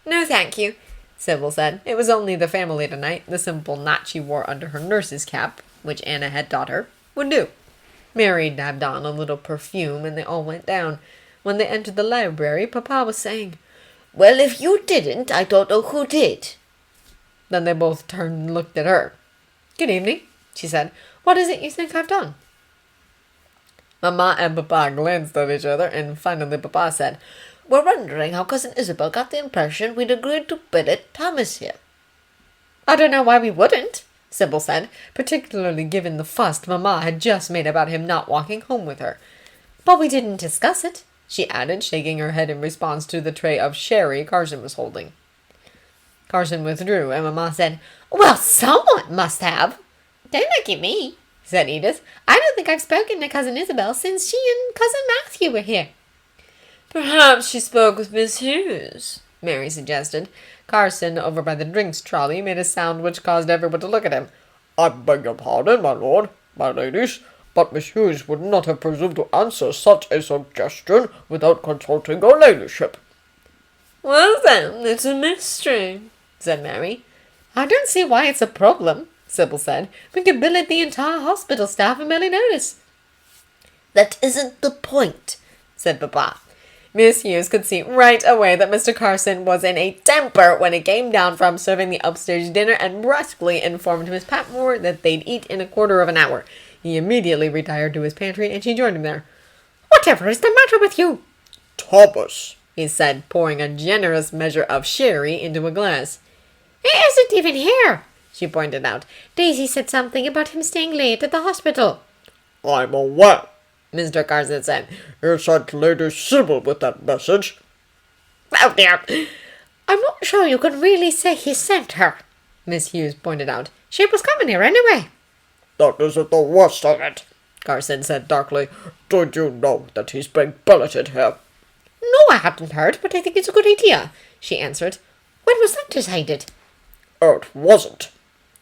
No, thank you, Sybil said. It was only the family tonight. The simple knot she wore under her nurse's cap, which Anna had taught her, would do. Mary dabbed on a little perfume and they all went down. When they entered the library, Papa was saying, Well, if you didn't, I don't know who did. Then they both turned and looked at her. Good evening, she said. What is it you think I've done? Mamma and Papa glanced at each other, and finally Papa said, We're wondering how Cousin Isabel got the impression we'd agreed to billet Thomas here. I don't know why we wouldn't, Sybil said, particularly given the fuss Mamma had just made about him not walking home with her. But we didn't discuss it, she added, shaking her head in response to the tray of sherry Carson was holding. Carson withdrew, and Mamma said, Well, someone must have. Don't look at me, said Edith. I don't think I've spoken to Cousin Isabel since she and Cousin Matthew were here. Perhaps she spoke with Miss Hughes, Mary suggested. Carson, over by the drinks trolley, made a sound which caused everyone to look at him. I beg your pardon, my lord, my ladies, but Miss Hughes would not have presumed to answer such a suggestion without consulting your ladyship. Well then, it's a mystery, said Mary. I don't see why it's a problem, Sybil said. We could billet the entire hospital staff and barely notice. That isn't the point, said Papa. Miss Hughes could see right away that Mr. Carson was in a temper when it came down from serving the upstairs dinner and brusquely informed Miss Patmore that they'd eat in a quarter of an hour. He immediately retired to his pantry and she joined him there. Whatever is the matter with you? Thomas, he said, pouring a generous measure of sherry into a glass. He isn't even here, she pointed out. Daisy said something about him staying late at the hospital. I'm aware, Mr. Carson said. You sent Lady Sybil with that message. Oh dear, I'm not sure you can really say he sent her, Miss Hughes pointed out. She was coming here anyway. That isn't the worst of it, Carson said darkly. Did you know that he's being billeted here? No, I hadn't heard, but I think it's a good idea, she answered. When was that decided? It wasn't.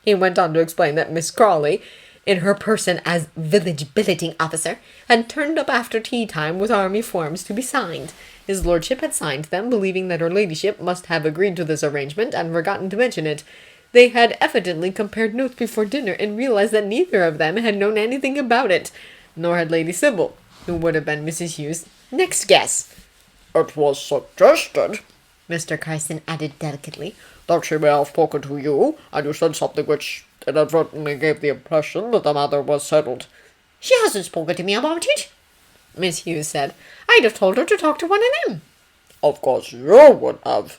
He went on to explain that Miss Crawley, in her person as village billeting officer, had turned up after tea time with army forms to be signed. His lordship had signed them, believing that her ladyship must have agreed to this arrangement and forgotten to mention it. They had evidently compared notes before dinner and realized that neither of them had known anything about it, nor had Lady Sybil, who would have been Mrs. Hughes' next guess. It was suggested, Mr. Carson added delicately, that she may have spoken to you, and you said something which inadvertently gave the impression that the matter was settled. "She hasn't spoken to me about it," Miss Hughes said. "I'd have told her to talk to one of them." Of course you would have.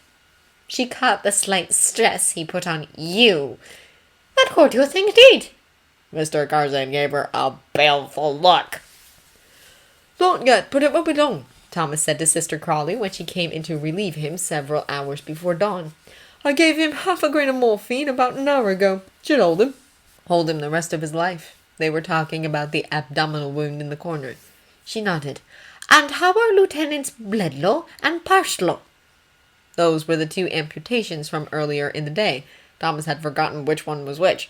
She caught the slight stress he put on you. "But what do you think did?" Mr. Carson gave her a baleful look. Not yet, but it will be long, Thomas said to Sister Crawley when she came in to relieve him several hours before dawn. I gave him half a grain of morphine about an hour ago. Should hold him. Hold him the rest of his life. They were talking about the abdominal wound in the corner. She nodded. "And how are Lieutenants Bledlow and Parslow?" Those were the two amputations from earlier in the day. Thomas had forgotten which one was which.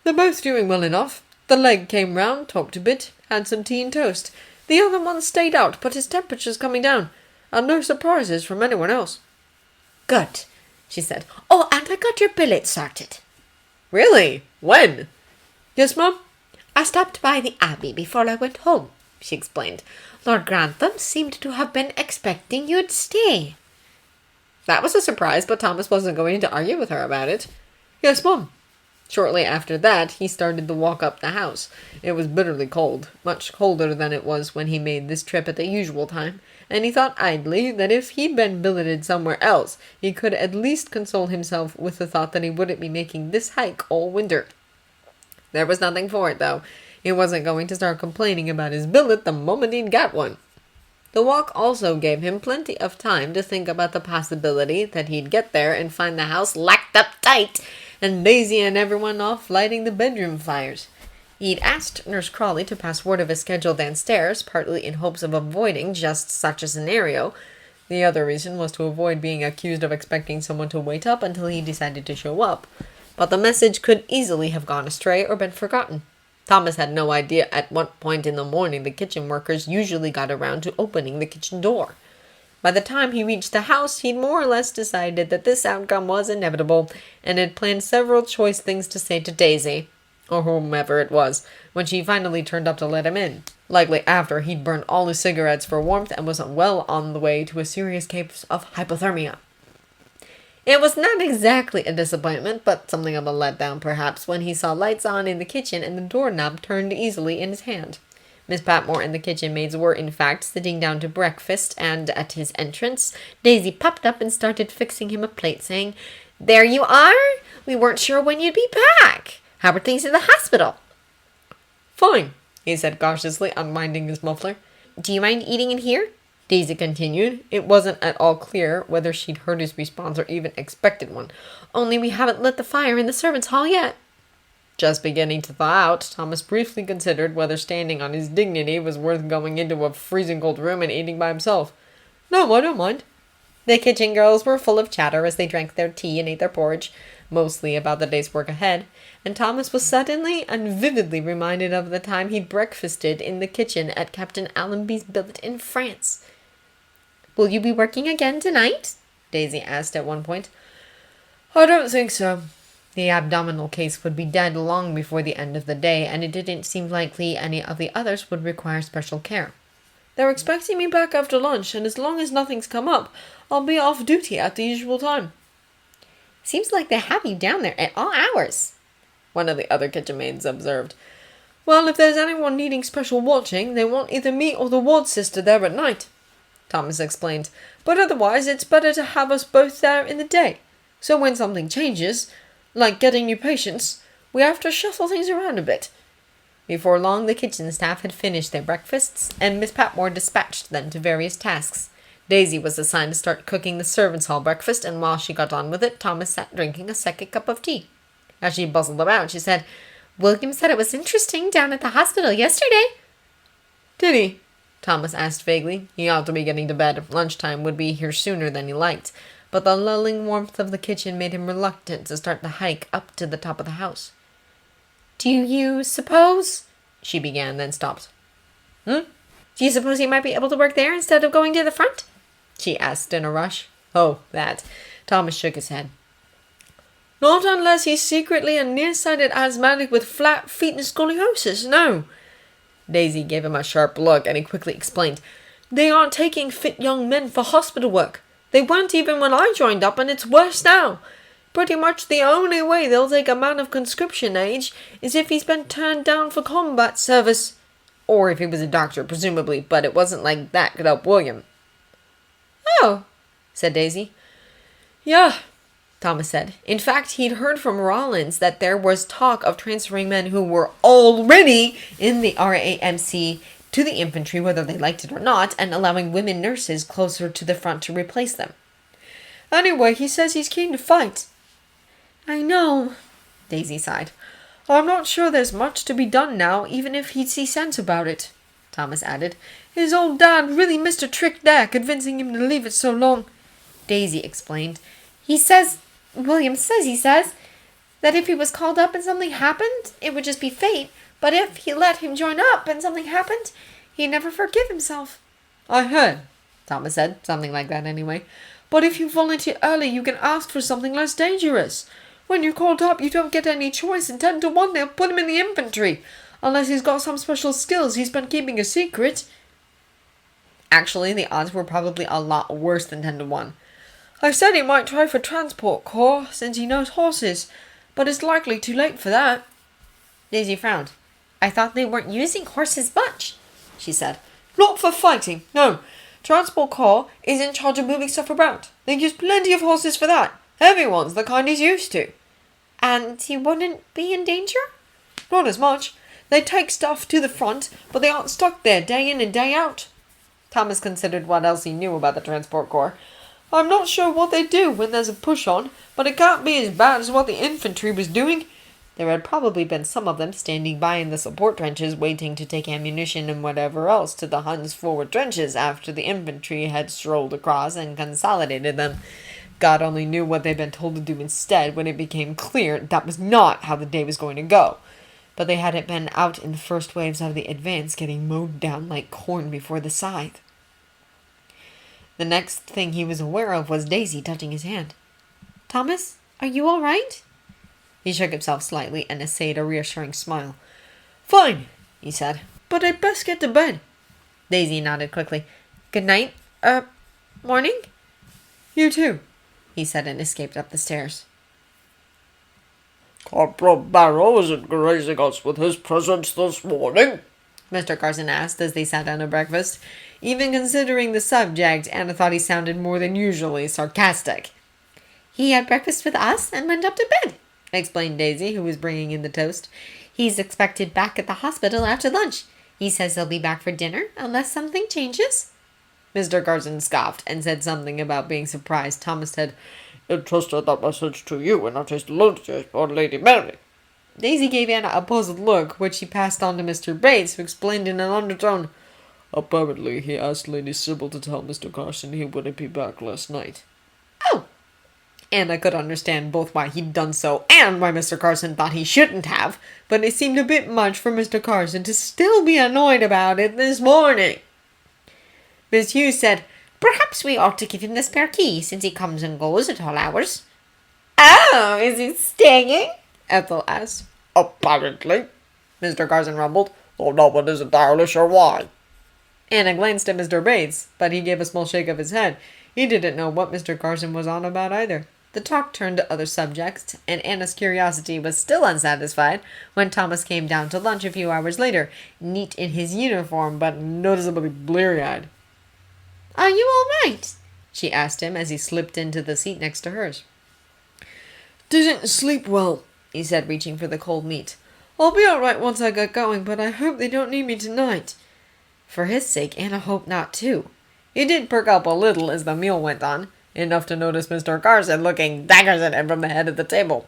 They're both doing well enough. The leg came round, talked a bit, had some tea and toast. The other one stayed out, but his temperature's coming down. And no surprises from anyone else. "Good," she said. "Oh, and I got your billet sorted." Really? When? Yes, Mum? "I stopped by the Abbey before I went home," she explained. "Lord Grantham seemed to have been expecting you'd stay." That was a surprise, but Thomas wasn't going to argue with her about it. Yes, Mum. Shortly after that, he started the walk up the house. It was bitterly cold, much colder than it was when he made this trip at the usual time, and he thought idly that if he'd been billeted somewhere else, he could at least console himself with the thought that he wouldn't be making this hike all winter. There was nothing for it, though. He wasn't going to start complaining about his billet the moment he'd got one. The walk also gave him plenty of time to think about the possibility that he'd get there and find the house locked up tight, and Daisy and everyone off lighting the bedroom fires. He'd asked Nurse Crawley to pass word of his schedule downstairs, partly in hopes of avoiding just such a scenario. The other reason was to avoid being accused of expecting someone to wait up until he decided to show up. But the message could easily have gone astray or been forgotten. Thomas had no idea at what point in the morning the kitchen workers usually got around to opening the kitchen door. By the time he reached the house, he'd more or less decided that this outcome was inevitable, and had planned several choice things to say to Daisy, or whomever it was, when she finally turned up to let him in. Likely after he'd burned all his cigarettes for warmth and was well on the way to a serious case of hypothermia. It was not exactly a disappointment, but something of a letdown perhaps, when he saw lights on in the kitchen and the doorknob turned easily in his hand. Miss Patmore and the kitchen maids were, in fact, sitting down to breakfast, and at his entrance, Daisy popped up and started fixing him a plate, saying, "There you are! We weren't sure when you'd be back. How are things in the hospital?" "Fine," he said cautiously, unwinding his muffler. "Do you mind eating in here?" Daisy continued. It wasn't at all clear whether she'd heard his response or even expected one. "Only we haven't lit the fire in the servants' hall yet." Just beginning to thaw out, Thomas briefly considered whether standing on his dignity was worth going into a freezing cold room and eating by himself. "No, I don't mind." The kitchen girls were full of chatter as they drank their tea and ate their porridge, mostly about the day's work ahead, and Thomas was suddenly and vividly reminded of the time he'd breakfasted in the kitchen at Captain Allenby's billet in France. "Will you be working again tonight?" Daisy asked at one point. "I don't think so." The abdominal case would be dead long before the end of the day, and it didn't seem likely any of the others would require special care. "They're expecting me back after lunch, and as long as nothing's come up, I'll be off duty at the usual time." "Seems like they have you down there at all hours," one of the other kitchen maids observed. "Well, if there's anyone needing special watching, they want either me or the ward sister there at night," Thomas explained. "But otherwise, it's better to have us both there in the day. So when something changes, like getting new patients, we have to shuffle things around a bit." Before long, the kitchen staff had finished their breakfasts, and Miss Patmore dispatched them to various tasks. Daisy was assigned to start cooking the servants' hall breakfast, and while she got on with it, Thomas sat drinking a second cup of tea. As she bustled about, she said, "William said it was interesting down at the hospital yesterday." "Did he?" Thomas asked vaguely. He ought to be getting to bed. Lunchtime would be here sooner than he liked. but the lulling warmth of the kitchen made him reluctant to start the hike up to the top of the house. "Do you suppose—" she began, then stopped. "Do you suppose he might be able to work there instead of going to the front?" she asked in a rush. "Oh, that." Thomas shook his head. "Not unless he's secretly a nearsighted asthmatic with flat feet and scoliosis, no." Daisy gave him a sharp look, and he quickly explained. "They aren't taking fit young men for hospital work. They weren't even when I joined up, and it's worse now. Pretty much the only way they'll take a man of conscription age is if he's been turned down for combat service." Or if he was a doctor, presumably, but it wasn't like that could help William. "Oh," said Daisy. "Yeah," Thomas said. In fact, he'd heard from Rollins that there was talk of transferring men who were already in the RAMC to the infantry, whether they liked it or not, and allowing women nurses closer to the front to replace them. "Anyway, he says he's keen to fight." "I know," Daisy sighed. "I'm not sure there's much to be done now, even if he'd see sense about it," Thomas added. "His old dad really missed a trick there, convincing him to leave it so long." Daisy explained. William says, that if he was called up and something happened, it would just be fate. But if he let him join up and something happened, he'd never forgive himself." "I heard," Thomas said, something like that anyway. "But if you volunteer early, you can ask for something less dangerous. When you're called up, you don't get any choice, and 10 to 1 they'll put him in the infantry. Unless he's got some special skills he's been keeping a secret." Actually, the odds were probably a lot worse than 10 to 1. "I said he might try for transport corps, since he knows horses, but it's likely too late for that." Daisy frowned. "I thought they weren't using horses much," she said. "Not for fighting, no. Transport corps is in charge of moving stuff around. They use plenty of horses for that. Heavy ones, the kind he's used to." "And he wouldn't be in danger?" "Not as much. They take stuff to the front, but they aren't stuck there day in and day out." Thomas considered what else he knew about the transport corps. "I'm not sure what they do when there's a push on, but it can't be as bad as what the infantry was doing." There had probably been some of them standing by in the support trenches waiting to take ammunition and whatever else to the Huns' forward trenches after the infantry had strolled across and consolidated them. God only knew what they'd been told to do instead when it became clear that was not how the day was going to go. But they hadn't been out in the first waves of the advance getting mowed down like corn before the scythe. The next thing he was aware of was Daisy touching his hand. "Thomas, are you all right?" He shook himself slightly and essayed a reassuring smile. "Fine," he said. "But I'd best get to bed." Daisy nodded quickly. "Good night. Morning?" "You too," he said and escaped up the stairs. "Corporal Barrow isn't gracing us with his presence this morning?" Mr. Carson asked as they sat down to breakfast. Even considering the subject, Anna thought he sounded more than usually sarcastic. "He had breakfast with us and went up to bed," explained Daisy, who was bringing in the toast. "He's expected back at the hospital after lunch. He says he'll be back for dinner unless something changes." Mr. Carson scoffed and said something about being surprised Thomas had "Entrusted that message to you and not his lordship or Lady Mary." Daisy gave Anna a puzzled look, which she passed on to Mr. Bates, who explained in an undertone. "Apparently he asked Lady Sybil to tell Mr. Carson he wouldn't be back last night." "Oh!" Anna could understand both why he'd done so and why Mr. Carson thought he shouldn't have, but it seemed a bit much for Mr. Carson to still be annoyed about it this morning. Miss Hughes said, "Perhaps we ought to give him the spare key, since he comes and goes at all hours." "Oh, is he staying?" Ethel asked. "Apparently," Mr. Carson rumbled. though no one is entirely sure why. Anna glanced at Mr. Bates, but he gave a small shake of his head. He didn't know what Mr. Carson was on about either. The talk turned to other subjects, and Anna's curiosity was still unsatisfied when Thomas came down to lunch a few hours later, neat in his uniform but noticeably bleary-eyed. "Are you all right?" she asked him as he slipped into the seat next to hers. "Didn't sleep well," he said, reaching for the cold meat. "I'll be all right once I get going, but I hope they don't need me tonight." For his sake, Anna hoped not too. He did perk up a little as the meal went on, enough to notice Mr. Carson looking daggers at him from the head of the table.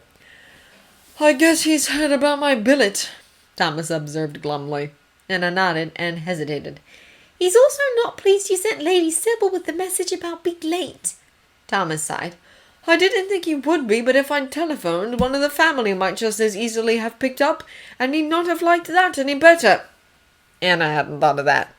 "I guess he's heard about my billet," Thomas observed glumly. Anna nodded and hesitated. "He's also not pleased you sent Lady Sybil with the message about being late." Thomas sighed. I didn't think he would be, but if I'd telephoned, one of the family might just as easily have picked up, and he'd not have liked that any better. Anna hadn't thought of that.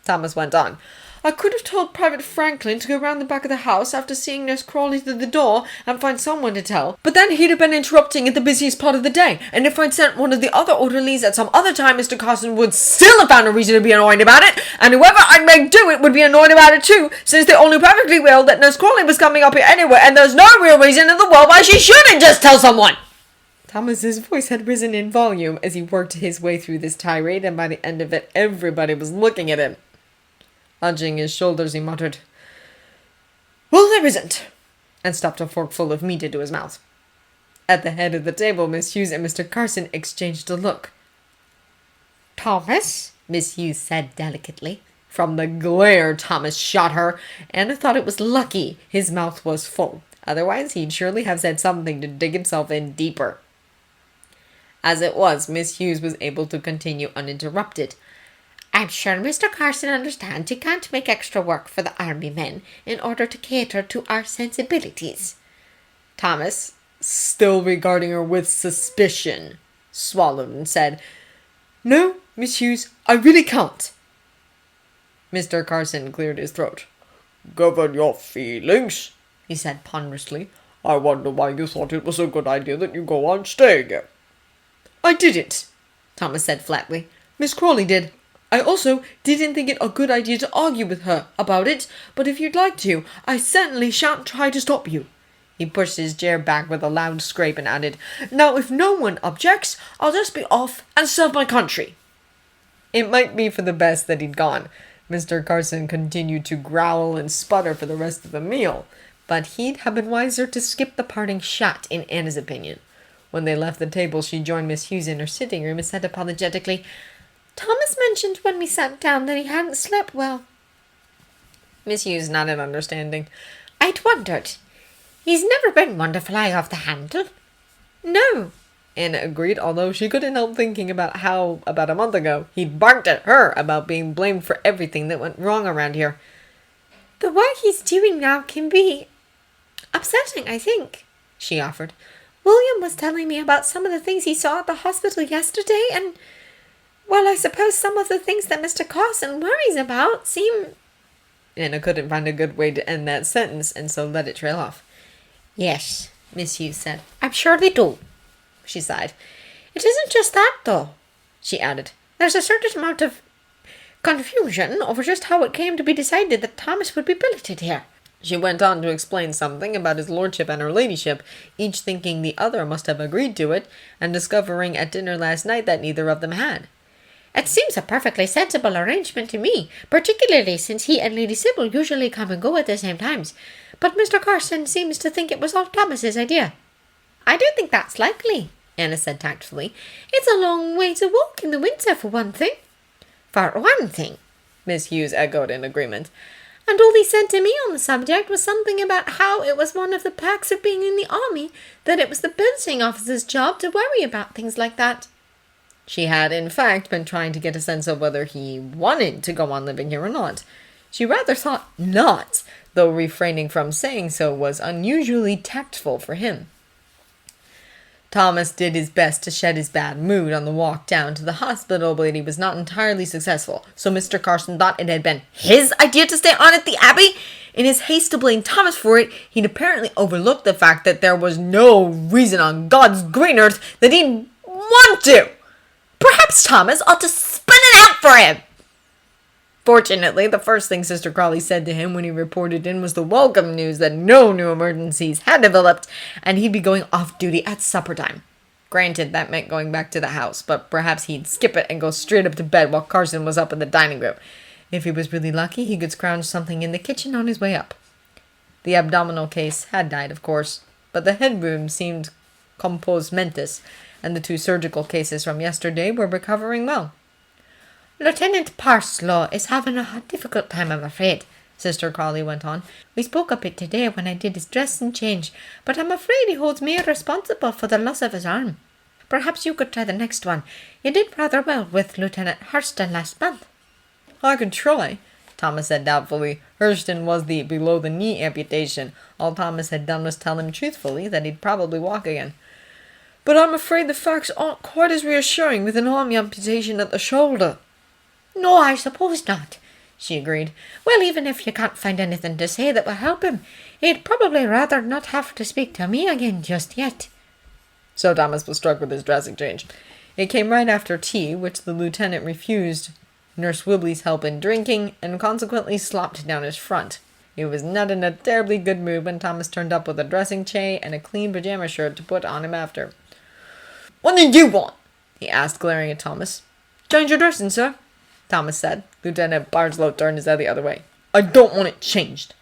Thomas went on. I could have told Private Franklin to go round the back of the house after seeing Nurse Crawley through the door and find someone to tell, but then he'd have been interrupting at the busiest part of the day, and if I'd sent one of the other orderlies at some other time, Mr. Carson would still have found a reason to be annoyed about it, and whoever I'd make do it would be annoyed about it too, since they all knew perfectly well that Nurse Crawley was coming up here anyway, and there's no real reason in the world why she shouldn't just tell someone. Thomas's voice had risen in volume as he worked his way through this tirade, and by the end of it, everybody was looking at him. Hunching his shoulders, he muttered, Well, there isn't, and stuffed a forkful of meat into his mouth. At the head of the table, Miss Hughes and Mr. Carson exchanged a look. Thomas, Miss Hughes said delicately. From the glare Thomas shot her, Anna thought it was lucky his mouth was full. Otherwise, he'd surely have said something to dig himself in deeper. As it was, Miss Hughes was able to continue uninterrupted. I'm sure Mr. Carson understands you can't make extra work for the army men in order to cater to our sensibilities. Thomas, still regarding her with suspicion, swallowed and said, No, Miss Hughes, I really can't. Mr. Carson cleared his throat. Given your feelings, he said ponderously, I wonder why you thought it was a good idea that you go on staying here. I didn't, Thomas said flatly. Miss Crawley did. I also didn't think it a good idea to argue with her about it, but if you'd like to, I certainly shan't try to stop you. He pushed his chair back with a loud scrape and added, Now, if no one objects, I'll just be off and serve my country. It might be for the best that he'd gone. Mr. Carson continued to growl and sputter for the rest of the meal, but he'd have been wiser to skip the parting shot, in Anna's opinion. When they left the table, she joined Miss Hughes in her sitting room and said apologetically, Thomas mentioned when we sat down that he hadn't slept well. Miss Hughes nodded understanding. I'd wondered. He's never been one to fly off the handle. No, Anna agreed, although she couldn't help thinking about how, about a month ago, he'd barked at her about being blamed for everything that went wrong around here. The work he's doing now can be upsetting, I think, she offered. William was telling me about some of the things he saw at the hospital yesterday, and, well, I suppose some of the things that Mr. Carson worries about seem... Anna couldn't find a good way to end that sentence, and so let it trail off. Yes, Miss Hughes said. I'm sure they do. She sighed. It isn't just that, though, she added. There's a certain amount of confusion over just how it came to be decided that Thomas would be billeted here. She went on to explain something about his lordship and her ladyship, each thinking the other must have agreed to it, and discovering at dinner last night that neither of them had. It seems a perfectly sensible arrangement to me, particularly since he and Lady Sybil usually come and go at the same times. But Mr. Carson seems to think it was all Thomas's idea. I don't think that's likely, Anna said tactfully. It's a long way to walk in the winter, for one thing. For one thing, Miss Hughes echoed in agreement. And all he said to me on the subject was something about how it was one of the perks of being in the army, that it was the building officer's job to worry about things like that. She had, in fact, been trying to get a sense of whether he wanted to go on living here or not. She rather thought not, though refraining from saying so was unusually tactful for him. Thomas did his best to shed his bad mood on the walk down to the hospital, but he was not entirely successful, so Mr. Carson thought it had been his idea to stay on at the Abbey. In his haste to blame Thomas for it, he'd apparently overlooked the fact that there was no reason on God's green earth that he'd want to. Perhaps Thomas ought to spin it out for him. Fortunately, the first thing Sister Crawley said to him when he reported in was the welcome news that no new emergencies had developed, and he'd be going off duty at supper time. Granted, that meant going back to the house, but perhaps he'd skip it and go straight up to bed while Carson was up in the dining room. If he was really lucky, he could scrounge something in the kitchen on his way up. The abdominal case had died, of course, but the head wound seemed compos mentis, and the 2 surgical cases from yesterday were recovering well. Lieutenant Parslow is having a difficult time, I'm afraid, Sister Crawley went on. We spoke of it today when I did his dress and change, but I'm afraid he holds me responsible for the loss of his arm. Perhaps you could try the next one. You did rather well with Lieutenant Hurston last month. I could try, Thomas said doubtfully. Hurston was the below-the-knee amputation. All Thomas had done was tell him truthfully that he'd probably walk again. But I'm afraid the facts aren't quite as reassuring with an arm amputation at the shoulder. No, I suppose not, she agreed. Well, even if you can't find anything to say that will help him, he'd probably rather not have to speak to me again just yet. So Thomas was struck with his dressing change. It came right after tea, which the lieutenant refused Nurse Wibbly's help in drinking, and consequently slopped down his front. He was not in a terribly good mood when Thomas turned up with a dressing tray and a clean pajama shirt to put on him after. What did you want? He asked, glaring at Thomas. Change your dressing, sir, Thomas said. Lieutenant Barnslow turned his head the other way. I don't want it changed.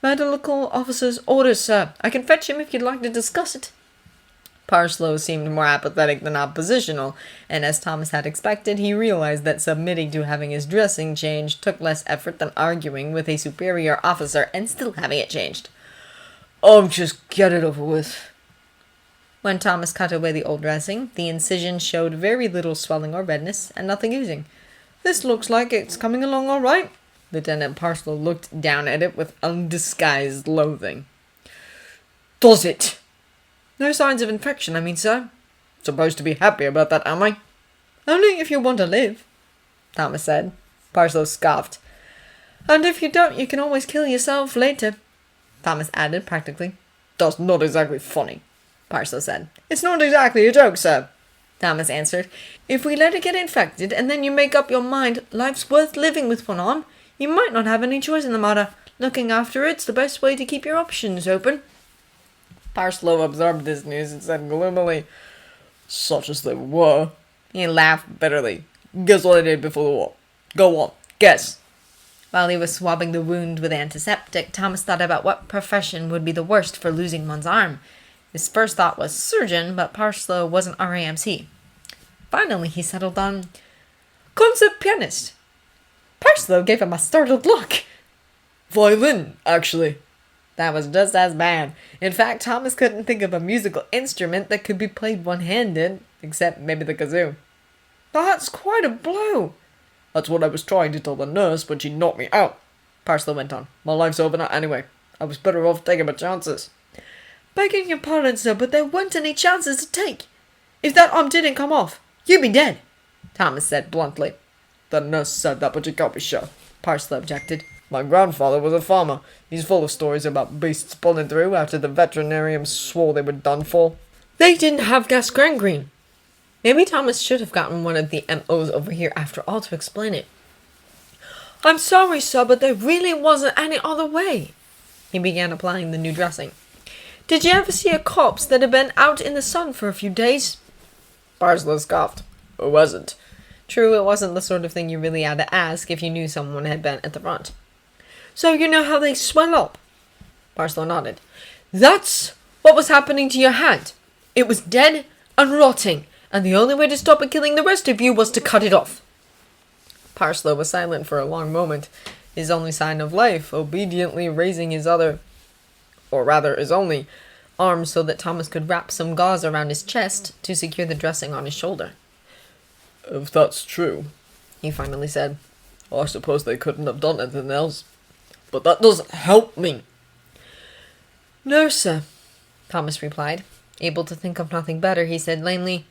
Medical officer's orders, sir. I can fetch him if you'd like to discuss it. Parslow seemed more apathetic than oppositional, and as Thomas had expected, he realized that submitting to having his dressing changed took less effort than arguing with a superior officer and still having it changed. Oh, just get it over with. When Thomas cut away the old dressing, the incision showed very little swelling or redness, and nothing oozing. This looks like it's coming along all right. Lieutenant Parslow looked down at it with undisguised loathing. Does it? No signs of infection, I mean, sir. Supposed to be happy about that, am I? Only if you want to live, Thomas said. Parslow scoffed. And if you don't, you can always kill yourself later, Thomas added practically. That's not exactly funny, Parslow said. It's not exactly a joke, sir, Thomas answered. If we let it get infected and then you make up your mind life's worth living with one arm, you might not have any choice in the matter. Looking after it's the best way to keep your options open. Parslow absorbed this news and said gloomily, such as they were. He laughed bitterly. Guess what I did before the war? Go on, guess. While he was swabbing the wound with antiseptic, Thomas thought about what profession would be the worst for losing one's arm. His first thought was surgeon, but Parslow wasn't RAMC. Finally, he settled on concert pianist. Parslow gave him a startled look. Violin, actually. That was just as bad. In fact, Thomas couldn't think of a musical instrument that could be played one-handed, except maybe the kazoo. That's quite a blow. That's what I was trying to tell the nurse when she knocked me out, Parslow went on. My life's over now anyway. I was better off taking my chances. Begging your pardon, sir, but there weren't any chances to take. If that arm didn't come off, you'd be dead, Thomas said bluntly. The nurse said that, but you can't be sure, Parslow objected. My grandfather was a farmer. He's full of stories about beasts pulling through after the veterinarians swore they were done for. They didn't have gas gangrene. Maybe Thomas should have gotten one of the MOs over here after all to explain it. I'm sorry, sir, but there really wasn't any other way. He began applying the new dressing. Did you ever see a corpse that had been out in the sun for a few days? Parslow scoffed. It wasn't. True, it wasn't the sort of thing you really had to ask if you knew someone had been at the front. So you know how they swell up? Parslow nodded. That's what was happening to your hand. It was dead and rotting, and the only way to stop it killing the rest of you was to cut it off. Parslow was silent for a long moment, his only sign of life obediently raising his only arm so that Thomas could wrap some gauze around his chest to secure the dressing on his shoulder. If that's true, he finally said, I suppose they couldn't have done anything else. But that doesn't help me. No, sir, Thomas replied. Able to think of nothing better, he said lamely,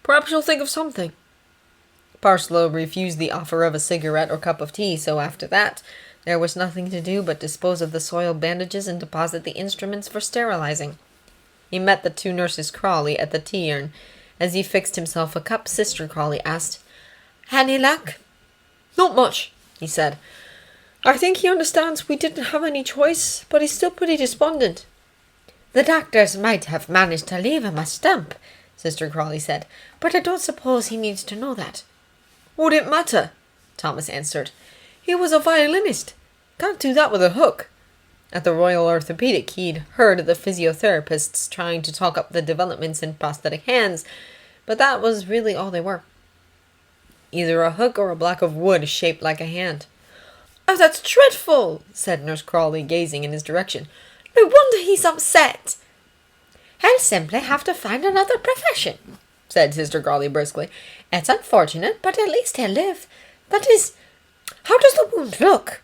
perhaps you'll think of something. Parslow refused the offer of a cigarette or cup of tea, so after that, there was nothing to do but dispose of the soiled bandages and deposit the instruments for sterilizing. He met the two nurses Crawley at the tea urn. As he fixed himself a cup, Sister Crawley asked, Any luck? Not much, he said. I think he understands we didn't have any choice, but he's still pretty despondent. The doctors might have managed to leave him a stump, Sister Crawley said, but I don't suppose he needs to know that. Would it matter? Thomas answered. He was a violinist. Can't do that with a hook. At the Royal Orthopedic, he'd heard the physiotherapists trying to talk up the developments in prosthetic hands, but that was really all they were. Either a hook or a block of wood shaped like a hand. Oh, that's dreadful, said Nurse Crawley, gazing in his direction. No wonder he's upset. He'll simply have to find another profession, said Sister Crawley briskly. It's unfortunate, but at least he'll live. That is, How does the wound look?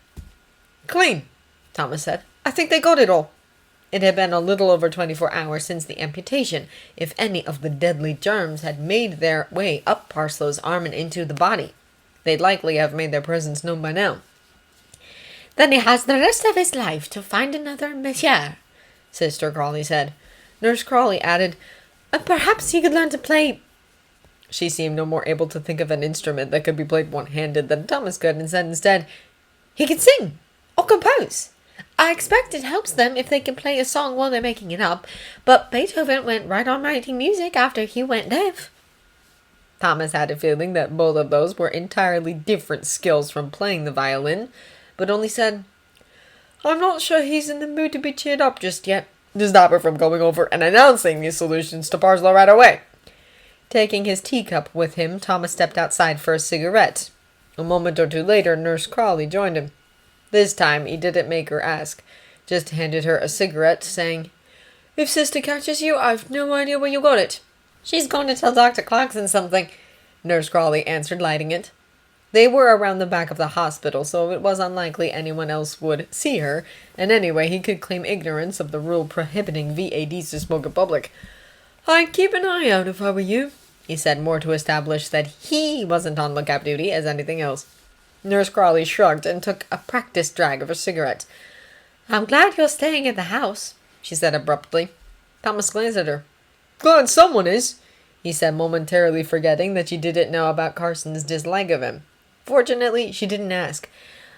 Clean, Thomas said. I think they got it all. It had been a little over 24 hours since the amputation. If any of the deadly germs had made their way up Parslow's arm and into the body, they'd likely have made their presence known by now. Then he has the rest of his life to find another monsieur, Sister Crawley said. Nurse Crawley added, Perhaps he could learn to play. She seemed no more able to think of an instrument that could be played one-handed than Thomas could, and said instead, He can sing or compose. I expect it helps them if they can play a song while they're making it up, but Beethoven went right on writing music after he went deaf. Thomas had a feeling that both of those were entirely different skills from playing the violin, but only said, I'm not sure he's in the mood to be cheered up just yet. To stop her from going over and announcing these solutions to Parslow right away. Taking his teacup with him, Thomas stepped outside for a cigarette. A moment or two later, Nurse Crawley joined him. This time, he didn't make her ask, just handed her a cigarette, saying, If Sister catches you, I've no idea where you got it. She's going to tell Dr. Clarkson something, Nurse Crawley answered, lighting it. They were around the back of the hospital, so it was unlikely anyone else would see her, and anyway, he could claim ignorance of the rule prohibiting VADs to smoke in public. I'd keep an eye out if I were you, he said, more to establish that he wasn't on lookout duty as anything else. Nurse Crawley shrugged and took a practiced drag of her cigarette. I'm glad you're staying at the house, she said abruptly. Thomas glanced at her. Glad someone is, he said, momentarily forgetting that she didn't know about Carson's dislike of him. Fortunately, she didn't ask.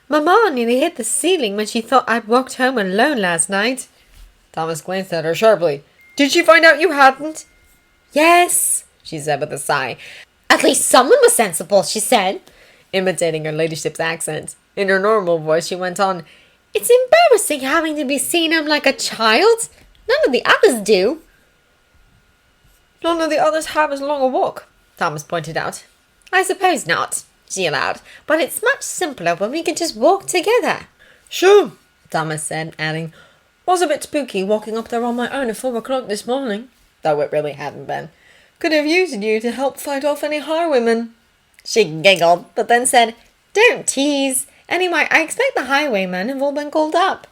Mama nearly hit the ceiling when she thought I'd walked home alone last night. Thomas glanced at her sharply. Did she find out you hadn't? Yes, she said with a sigh. At least someone was sensible, she said, imitating her ladyship's accent. In her normal voice, she went on, It's embarrassing having to be seen I'm like a child. None of the others do. None of the others have as long a walk, Thomas pointed out. I suppose not, she allowed, but it's much simpler when we can just walk together. Sure, Thomas said, adding, Was a bit spooky walking up there on my own at 4 o'clock this morning. Though it really hadn't been. Could have used you to help fight off any highwaymen. She giggled, but then said, Don't tease. Anyway, I expect the highwaymen have all been called up.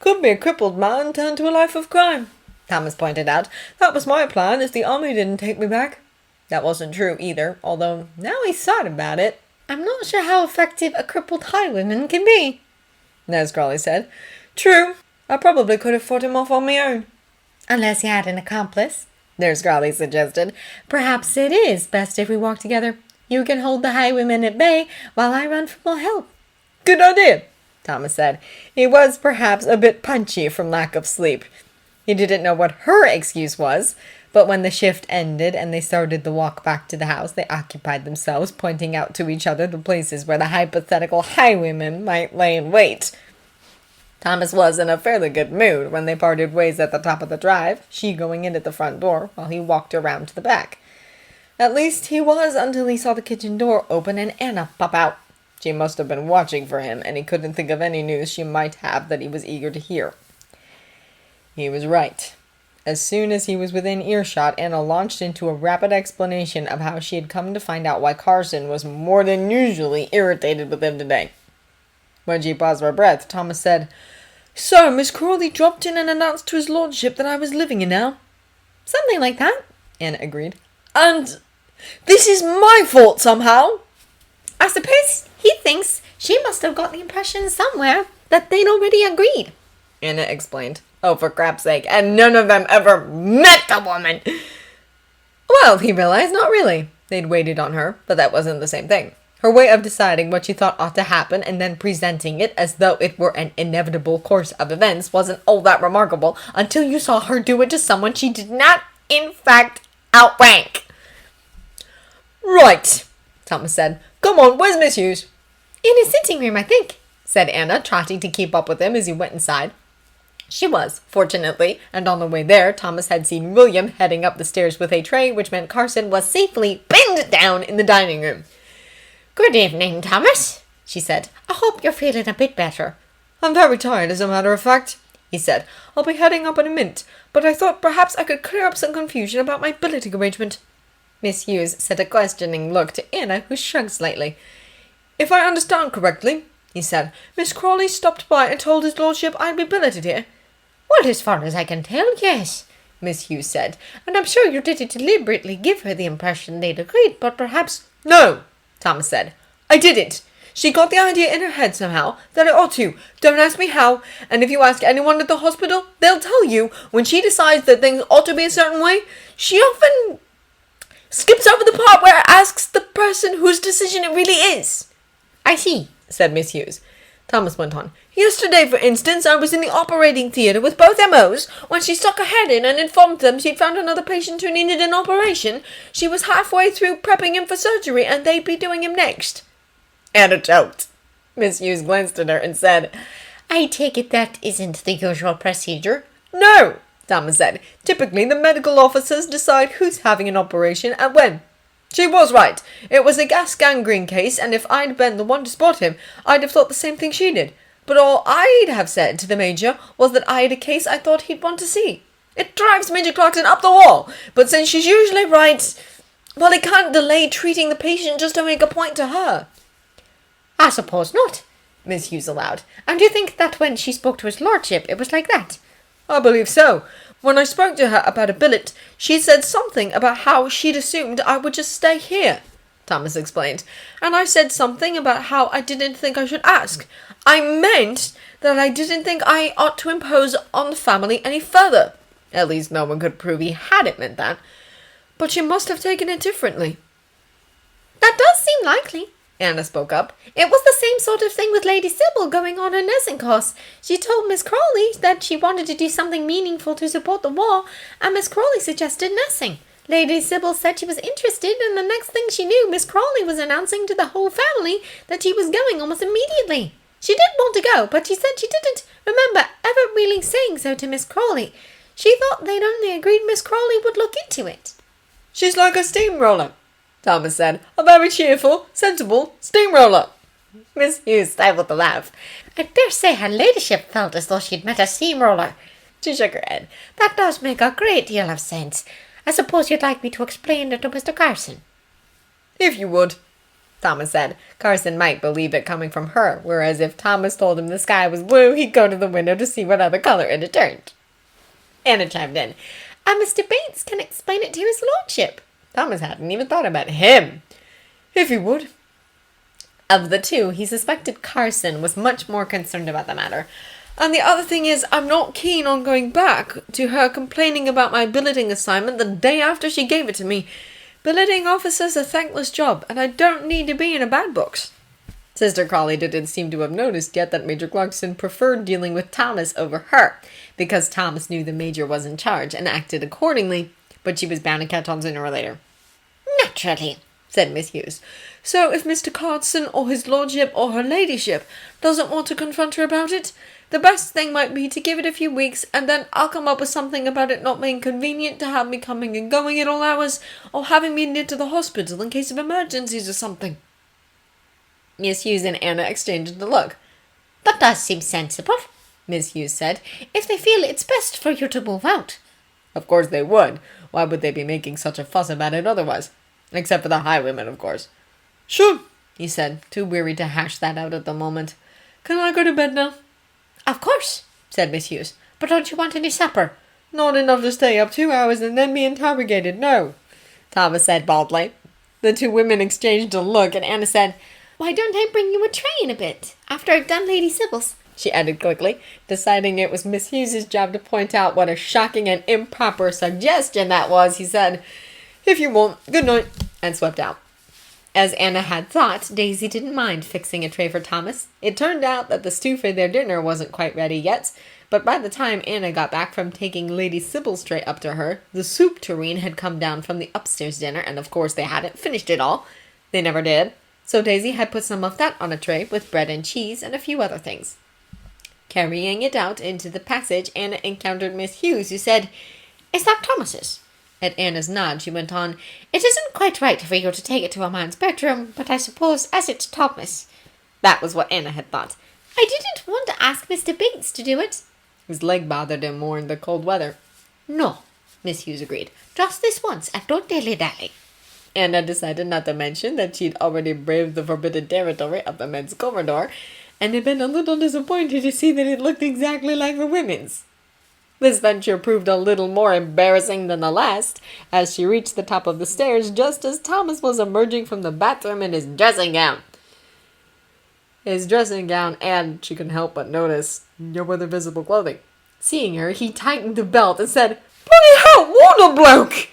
Could be a crippled man turned to a life of crime, Thomas pointed out. That was my plan if the army didn't take me back. That wasn't true either, although now he's thought about it. I'm not sure how effective a crippled highwayman can be, Nurse Crawley said. True, I probably could have fought him off on my own. Unless you had an accomplice, Nurse Crawley suggested. Perhaps it is best if we walk together. You can hold the highwaymen at bay while I run for more help. Good idea, Thomas said. He was perhaps a bit punchy from lack of sleep. He didn't know what her excuse was, but when the shift ended and they started the walk back to the house, they occupied themselves, pointing out to each other the places where the hypothetical highwaymen might lay in wait. Thomas was in a fairly good mood when they parted ways at the top of the drive, she going in at the front door while he walked around to the back. At least he was until he saw the kitchen door open and Anna pop out. She must have been watching for him, and he couldn't think of any news she might have that he was eager to hear. He was right. As soon as he was within earshot, Anna launched into a rapid explanation of how she had come to find out why Carson was more than usually irritated with him today. When she paused for breath, Thomas said, So, Miss Crawley dropped in and announced to his lordship that I was living here now? Something like that, Anna agreed. And this is my fault somehow? I suppose he thinks she must have got the impression somewhere that they'd already agreed, Anna explained. Oh, for crap's sake, and none of them ever met the woman! Well, he realized, not really. They'd waited on her, but that wasn't the same thing. Her way of deciding what she thought ought to happen and then presenting it as though it were an inevitable course of events wasn't all that remarkable until you saw her do it to someone she did not, in fact, outrank. Right, Thomas said. Come on, where's Miss Hughes? In his sitting room, I think, said Anna, trotting to keep up with him as he went inside. She was, fortunately, and on the way there, Thomas had seen William heading up the stairs with a tray, which meant Carson was safely pinned down in the dining room. Good evening, Thomas, she said. I hope you're feeling a bit better. I'm very tired, as a matter of fact, he said. I'll be heading up in a minute, but I thought perhaps I could clear up some confusion about my billeting arrangement. Miss Hughes sent a questioning look to Anna, who shrugged slightly. If I understand correctly, he said, Miss Crawley stopped by and told his lordship I'd be billeted here. Well, as far as I can tell, yes, Miss Hughes said, and I'm sure you didn't deliberately give her the impression they'd agreed, but perhaps— No, Thomas said. I didn't. She got the idea in her head somehow that I ought to. Don't ask me how, and if you ask anyone at the hospital, they'll tell you when she decides that things ought to be a certain way, she often skips over the part where it asks the person whose decision it really is. I see, said Miss Hughes. Thomas went on. Yesterday, for instance, I was in the operating theatre with both M.O.s. When she stuck her head in and informed them she'd found another patient who needed an operation, she was halfway through prepping him for surgery and they'd be doing him next. Anna choked. Miss Hughes glanced at her and said, I take it that isn't the usual procedure. No, Thomas said. Typically, the medical officers decide who's having an operation and when. She was right. It was a gas gangrene case, and if I'd been the one to spot him, I'd have thought the same thing she did. But all I'd have said to the Major was that I had a case I thought he'd want to see. It drives Major Clarkson up the wall, but since she's usually right, well, he can't delay treating the patient just to make a point to her. I suppose not, Miss Hughes allowed. And you think that when she spoke to his lordship, it was like that? I believe so. When I spoke to her about a billet, she said something about how she'd assumed I would just stay here, Thomas explained. And I said something about how I didn't think I should ask. I meant that I didn't think I ought to impose on the family any further. At least no one could prove he hadn't meant that. But she must have taken it differently. That does seem likely, Anna spoke up. It was the same sort of thing with Lady Sybil going on her nursing course. She told Miss Crawley that she wanted to do something meaningful to support the war, and Miss Crawley suggested nursing. Lady Sybil said she was interested, and the next thing she knew, Miss Crawley was announcing to the whole family that she was going almost immediately. She did want to go, but she said she didn't remember ever really saying so to Miss Crawley. She thought they'd only agreed Miss Crawley would look into it. She's like a steamroller, Thomas said. A very cheerful, sensible steamroller. Miss Hughes stifled a laugh. I dare say her ladyship felt as though she'd met a steamroller. She shook her head. That does make a great deal of sense. I suppose you'd like me to explain it to Mr. Carson. If you would, Thomas said. Carson might believe it coming from her, whereas if Thomas told him the sky was blue, he'd go to the window to see what other color it had turned. Anna chimed in. And Mr. Bates can explain it to his lordship. Thomas hadn't even thought about him. If you would. Of the two, he suspected Carson was much more concerned about the matter. And the other thing is, I'm not keen on going back to her complaining about my billeting assignment the day after she gave it to me. Billeting officer's a thankless job, and I don't need to be in a bad books. Sister Crawley didn't seem to have noticed yet that Major Clarkson preferred dealing with Thomas over her, because Thomas knew the Major was in charge and acted accordingly, but she was bound to catch on sooner or later. Naturally, said Miss Hughes. So if Mr. Clarkson or his lordship or her ladyship doesn't want to confront her about it, the best thing might be to give it a few weeks, and then I'll come up with something about it not being convenient to have me coming and going at all hours, or having me near to the hospital in case of emergencies or something. Miss Hughes and Anna exchanged a look. That does seem sensible, Miss Hughes said, if they feel it's best for you to move out. Of course they would. Why would they be making such a fuss about it otherwise? Except for the highwaymen, of course. Sure, he said, too weary to hash that out at the moment. Can I go to bed now? Of course, said Miss Hughes. But don't you want any supper? Not enough to stay up 2 hours and then be interrogated, no, Thomas said baldly. The two women exchanged a look, and Anna said, Why don't I bring you a tray in a bit, after I've done Lady Sybil's? She added quickly, deciding it was Miss Hughes's job to point out what a shocking and improper suggestion that was. He said, If you want, good night, and swept out. As Anna had thought, Daisy didn't mind fixing a tray for Thomas. It turned out that the stew for their dinner wasn't quite ready yet, but by the time Anna got back from taking Lady Sybil's tray up to her, the soup tureen had come down from the upstairs dinner, and of course they hadn't finished it all. They never did. So Daisy had put some of that on a tray with bread and cheese and a few other things. Carrying it out into the passage, Anna encountered Miss Hughes, who said, Is that Thomas's? At Anna's nod, she went on, It isn't quite right for you to take it to a man's bedroom, but I suppose as it's Thomas. That was what Anna had thought. I didn't want to ask Mr. Bates to do it. His leg bothered him more in the cold weather. No, Miss Hughes agreed. Just this once, and don't dilly-dally. Anna decided not to mention that she'd already braved the forbidden territory of the men's corridor, and had been a little disappointed to see that it looked exactly like the women's. This venture proved a little more embarrassing than the last, as she reached the top of the stairs just as Thomas was emerging from the bathroom in his dressing gown. And she couldn't help but notice, no other visible clothing. Seeing her, he tightened the belt and said, "Bloody hell, what a bloke!"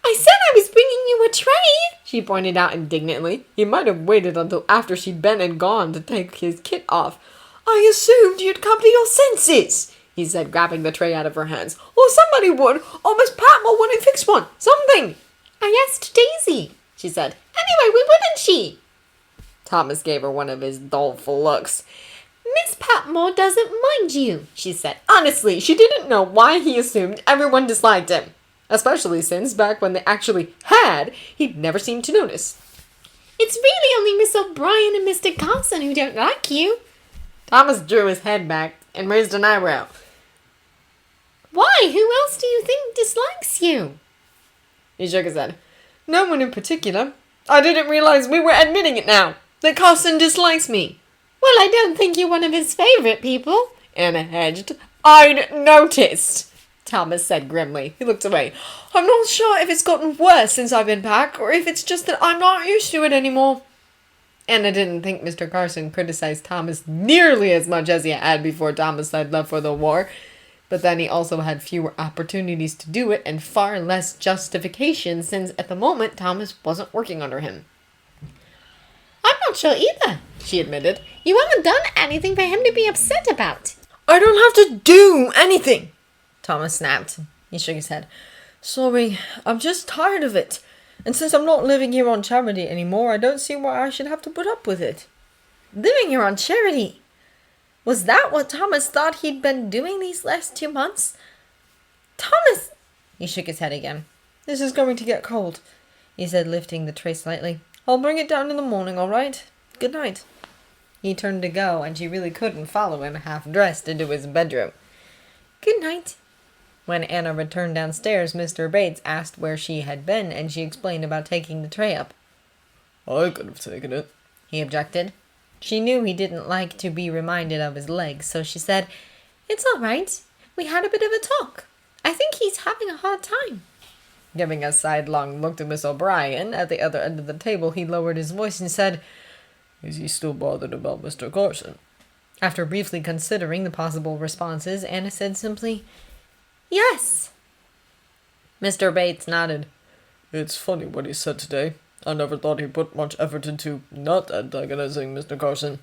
"I said I was bringing you a tray," she pointed out indignantly. He might have waited until after she'd been and gone to take his kit off. "I assumed you'd come to your senses," he said, grabbing the tray out of her hands. "Or somebody would, or Miss Patmore wouldn't fix one. Something." "I asked Daisy," she said. "Anyway, we wouldn't she?" Thomas gave her one of his doleful looks. "Miss Patmore doesn't mind you," she said. Honestly, she didn't know why he assumed everyone disliked him. Especially since, back when they actually had, he'd never seemed to notice. "It's really only Miss O'Brien and Mr. Carson who don't like you." Thomas drew his head back and raised an eyebrow. "Why? Who else do you think dislikes you?" He shook his head. "No one in particular. I didn't realize we were admitting it now. That Carson dislikes me." "Well, I don't think you're one of his favorite people," Anna hedged. "I'd noticed," Thomas said grimly. He looked away. "I'm not sure if it's gotten worse since I've been back, or if it's just that I'm not used to it anymore." Anna didn't think Mr. Carson criticized Thomas nearly as much as he had before Thomas had left for the war, but then he also had fewer opportunities to do it and far less justification since at the moment Thomas wasn't working under him. "I'm not sure either," she admitted. "You haven't done anything for him to be upset about." "I don't have to do anything," Thomas snapped. He shook his head. "Sorry, I'm just tired of it. And since I'm not living here on charity anymore, I don't see why I should have to put up with it." Living here on charity? Was that what Thomas thought he'd been doing these last 2 months? Thomas! He shook his head again. "This is going to get cold," he said, lifting the tray slightly. "I'll bring it down in the morning, all right? Good night." He turned to go, and she really couldn't follow him, half-dressed, into his bedroom. "Good night." When Anna returned downstairs, Mr. Bates asked where she had been, and she explained about taking the tray up. "I could have taken it," he objected. She knew he didn't like to be reminded of his legs, so she said, "It's all right. We had a bit of a talk. I think he's having a hard time." Giving a sidelong look to Miss O'Brien at the other end of the table, he lowered his voice and said, "Is he still bothered about Mr. Carson?" After briefly considering the possible responses, Anna said simply, "Yes." Mr. Bates nodded. "It's funny what he said today. I never thought he put much effort into not antagonizing Mr. Carson."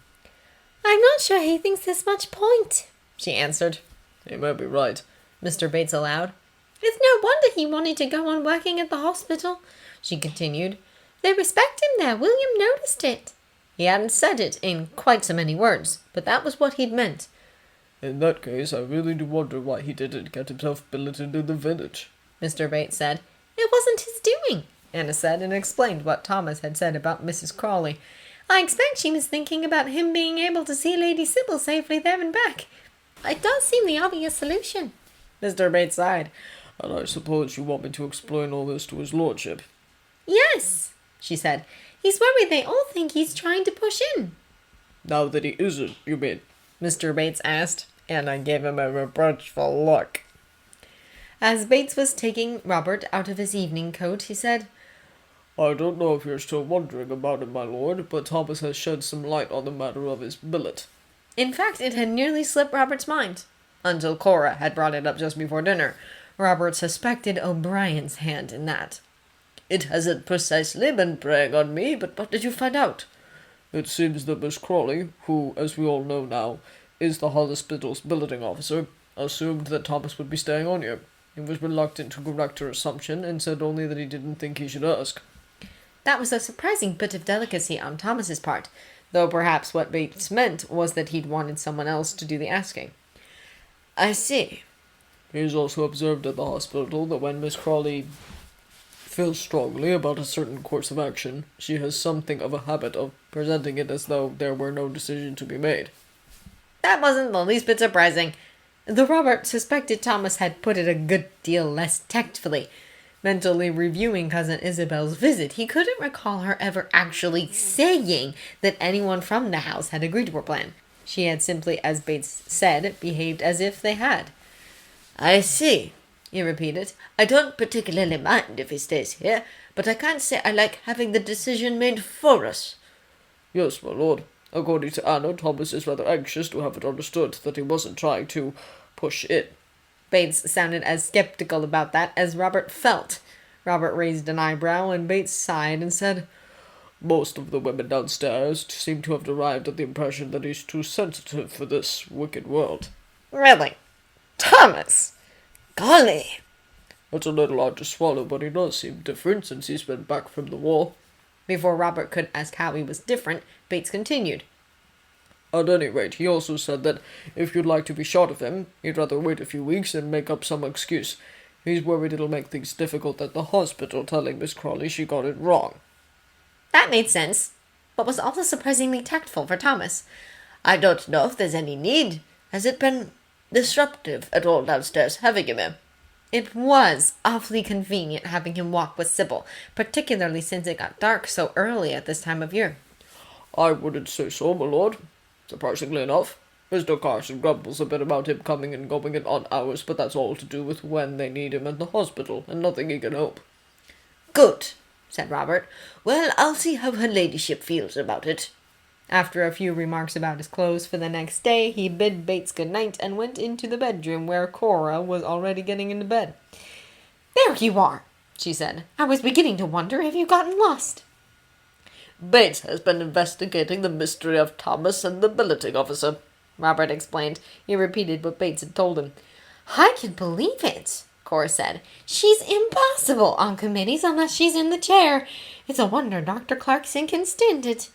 "I'm not sure he thinks there's much point," she answered. "He may be right," Mr. Bates allowed. "It's no wonder he wanted to go on working at the hospital," she continued. "They respect him there. William noticed it." He hadn't said it in quite so many words, but that was what he'd meant. "In that case, I really do wonder why he didn't get himself billeted in the village," Mr. Bates said. "It wasn't his doing," Anna said, and explained what Thomas had said about Mrs. Crawley. "I expect she was thinking about him being able to see Lady Sybil safely there and back. It does seem the obvious solution." Mr. Bates sighed. "And I suppose you want me to explain all this to his lordship?" "Yes," she said. "He's worried they all think he's trying to push in." "Now that he isn't, you mean?" Mr. Bates asked, and I gave him a reproachful look. As Bates was taking Robert out of his evening coat, he said, "I don't know if you're still wondering about it, my lord, but Thomas has shed some light on the matter of his billet." In fact, it had nearly slipped Robert's mind, until Cora had brought it up just before dinner. Robert suspected O'Brien's hand in that. "It hasn't precisely been preying on me, but what did you find out?" "It seems that Miss Crawley, who, as we all know now, is the hospital's billeting officer, assumed that Thomas would be staying on here. He was reluctant to correct her assumption and said only that he didn't think he should ask." That was a surprising bit of delicacy on Thomas's part, though perhaps what Bates meant was that he'd wanted someone else to do the asking. "I see." "He's also observed at the hospital that when Miss Crawley feels strongly about a certain course of action, she has something of a habit of presenting it as though there were no decision to be made." That wasn't the least bit surprising, though Robert suspected Thomas had put it a good deal less tactfully. Mentally reviewing Cousin Isabel's visit, he couldn't recall her ever actually saying that anyone from the house had agreed to her plan. She had simply, as Bates said, behaved as if they had. I see, he repeated. I don't particularly mind if he stays here, but I can't say I like having the decision made for us. Yes, my lord. According to Anna, Thomas is rather anxious to have it understood that he wasn't trying to push it. Bates sounded as skeptical about that as Robert felt. Robert raised an eyebrow, and Bates sighed and said, Most of the women downstairs seem to have arrived at the impression that he's too sensitive for this wicked world. Really? Thomas! Golly! It's a little hard to swallow, but he does seem different since he's been back from the war. Before Robert could ask how he was different, Bates continued. At any rate, he also said that if you'd like to be short of him, he'd rather wait a few weeks and make up some excuse. He's worried it'll make things difficult at the hospital, telling Miss Crawley she got it wrong. That made sense, but was also surprisingly tactful for Thomas. I don't know if there's any need. Has it been disruptive at all downstairs having him here? It was awfully convenient having him walk with Sybil, particularly since it got dark so early at this time of year. I wouldn't say so, my lord. Surprisingly enough, Mr. Carson grumbles a bit about him coming and going at odd hours, but that's all to do with when they need him at the hospital, and nothing he can help. Good, said Robert. Well, I'll see how her ladyship feels about it. After a few remarks about his clothes for the next day, he bid Bates good night and went into the bedroom where Cora was already getting into bed. "There you are," she said. "I was beginning to wonder if you'd gotten lost." Bates has been investigating the mystery of Thomas and the billeting officer, Robert explained. He repeated what Bates had told him. "I can believe it," Cora said. "She's impossible on committees unless she's in the chair. It's a wonder Dr. Clarkson can stand it."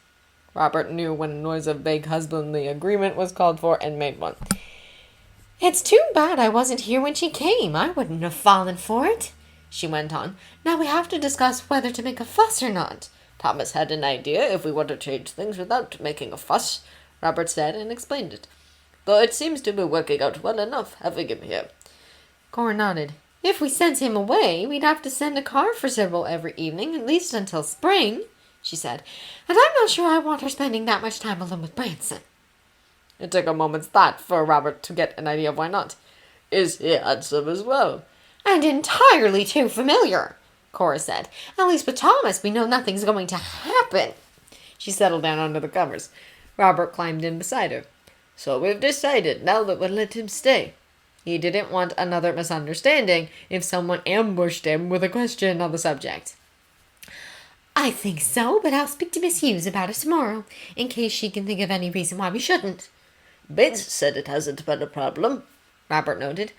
Robert knew when a noise of vague husbandly agreement was called for and made one. "It's too bad I wasn't here when she came. I wouldn't have fallen for it," she went on. "Now we have to discuss whether to make a fuss or not." Thomas had an idea if we want to change things without making a fuss, Robert said and explained it. Though it seems to be working out well enough having him here. Cora nodded. "If we sent him away, we'd have to send a car for Sybil every evening, at least until spring," she said. "And I'm not sure I want her spending that much time alone with Branson." It took a moment's thought for Robert to get an idea of why not. Is he handsome as well? "And entirely too familiar," Cora said. "At least with Thomas, we know nothing's going to happen." She settled down under the covers. Robert climbed in beside her. "So we've decided now that we'll let him stay." He didn't want another misunderstanding if someone ambushed him with a question on the subject. "I think so, but I'll speak to Miss Hughes about it tomorrow, in case she can think of any reason why we shouldn't." Bates said it hasn't been a problem, Robert noted.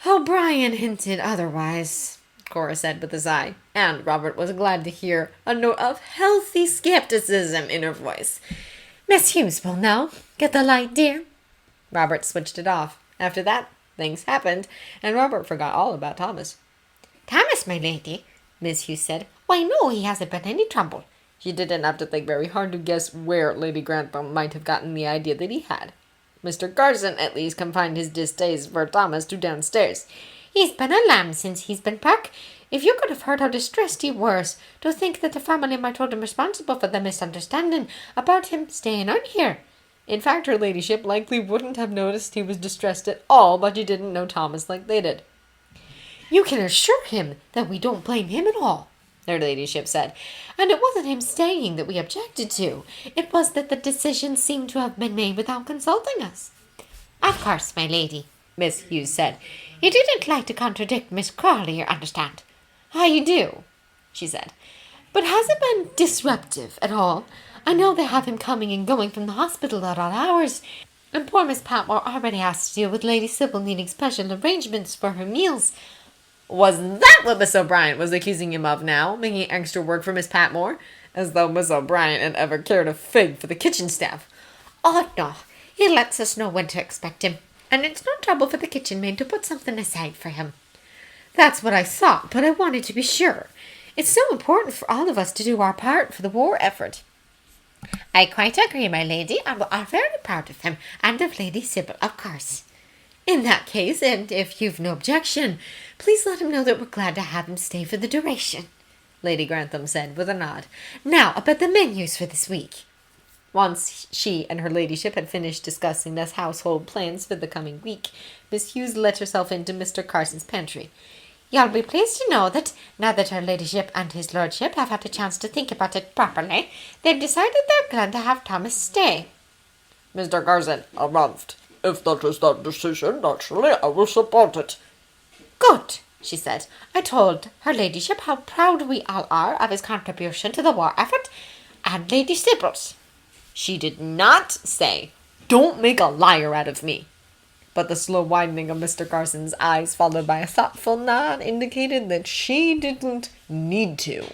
"O'Brien hinted otherwise," Cora said with a sigh, and Robert was glad to hear a note of healthy skepticism in her voice. "Miss Hughes will know. Get the light, dear." Robert switched it off. After that, things happened, and Robert forgot all about Thomas. "Thomas, my lady," Miss Hughes said. "Why, no, he hasn't been any trouble." She didn't have to think very hard to guess where Lady Grantham might have gotten the idea that he had. Mr. Carson, at least, confined his distaste for Thomas to downstairs. "He's been a lamb since he's been back. If you could have heard how distressed he was, to think that the family might hold him responsible for the misunderstanding about him staying on here." In fact, her ladyship likely wouldn't have noticed he was distressed at all, but she didn't know Thomas like they did. "You can assure him that we don't blame him at all," their ladyship said. "And it wasn't him staying that we objected to. It was that the decision seemed to have been made without consulting us." "Of course, my lady," Miss Hughes said. "You didn't like to contradict Miss Crawley, you understand." "I do," she said. "But has it been disruptive at all? I know they have him coming and going from the hospital at odd hours, and poor Miss Patmore already has to deal with Lady Sybil needing special arrangements for her meals." Was that what Miss O'Brien was accusing him of now, making extra work for Miss Patmore? As though Miss O'Brien had ever cared a fig for the kitchen staff. "Oh, no, he lets us know when to expect him, and it's no trouble for the kitchen maid to put something aside for him." "That's what I thought, but I wanted to be sure. It's so important for all of us to do our part for the war effort." "I quite agree, my lady, and we are very proud of him, and of Lady Sybil, of course." "In that case, and if you've no objection, Please let him know that we're glad to have him stay for the duration, Lady Grantham said with a nod. Now, about the menus for this week. Once she and her ladyship had finished discussing the household plans for the coming week, Miss Hughes let herself into Mr. Carson's pantry. You'll be pleased to know that, now that her ladyship and his lordship have had a chance to think about it properly, they've decided they're glad to have Thomas stay. Mr. Carson arrived. If that is their decision, naturally I will support it. Good, she said. I told her ladyship how proud we all are of his contribution to the war effort, and Lady Sybil's. She did not say, "Don't make a liar out of me." But the slow widening of Mr. Carson's eyes, followed by a thoughtful nod, indicated that she didn't need to.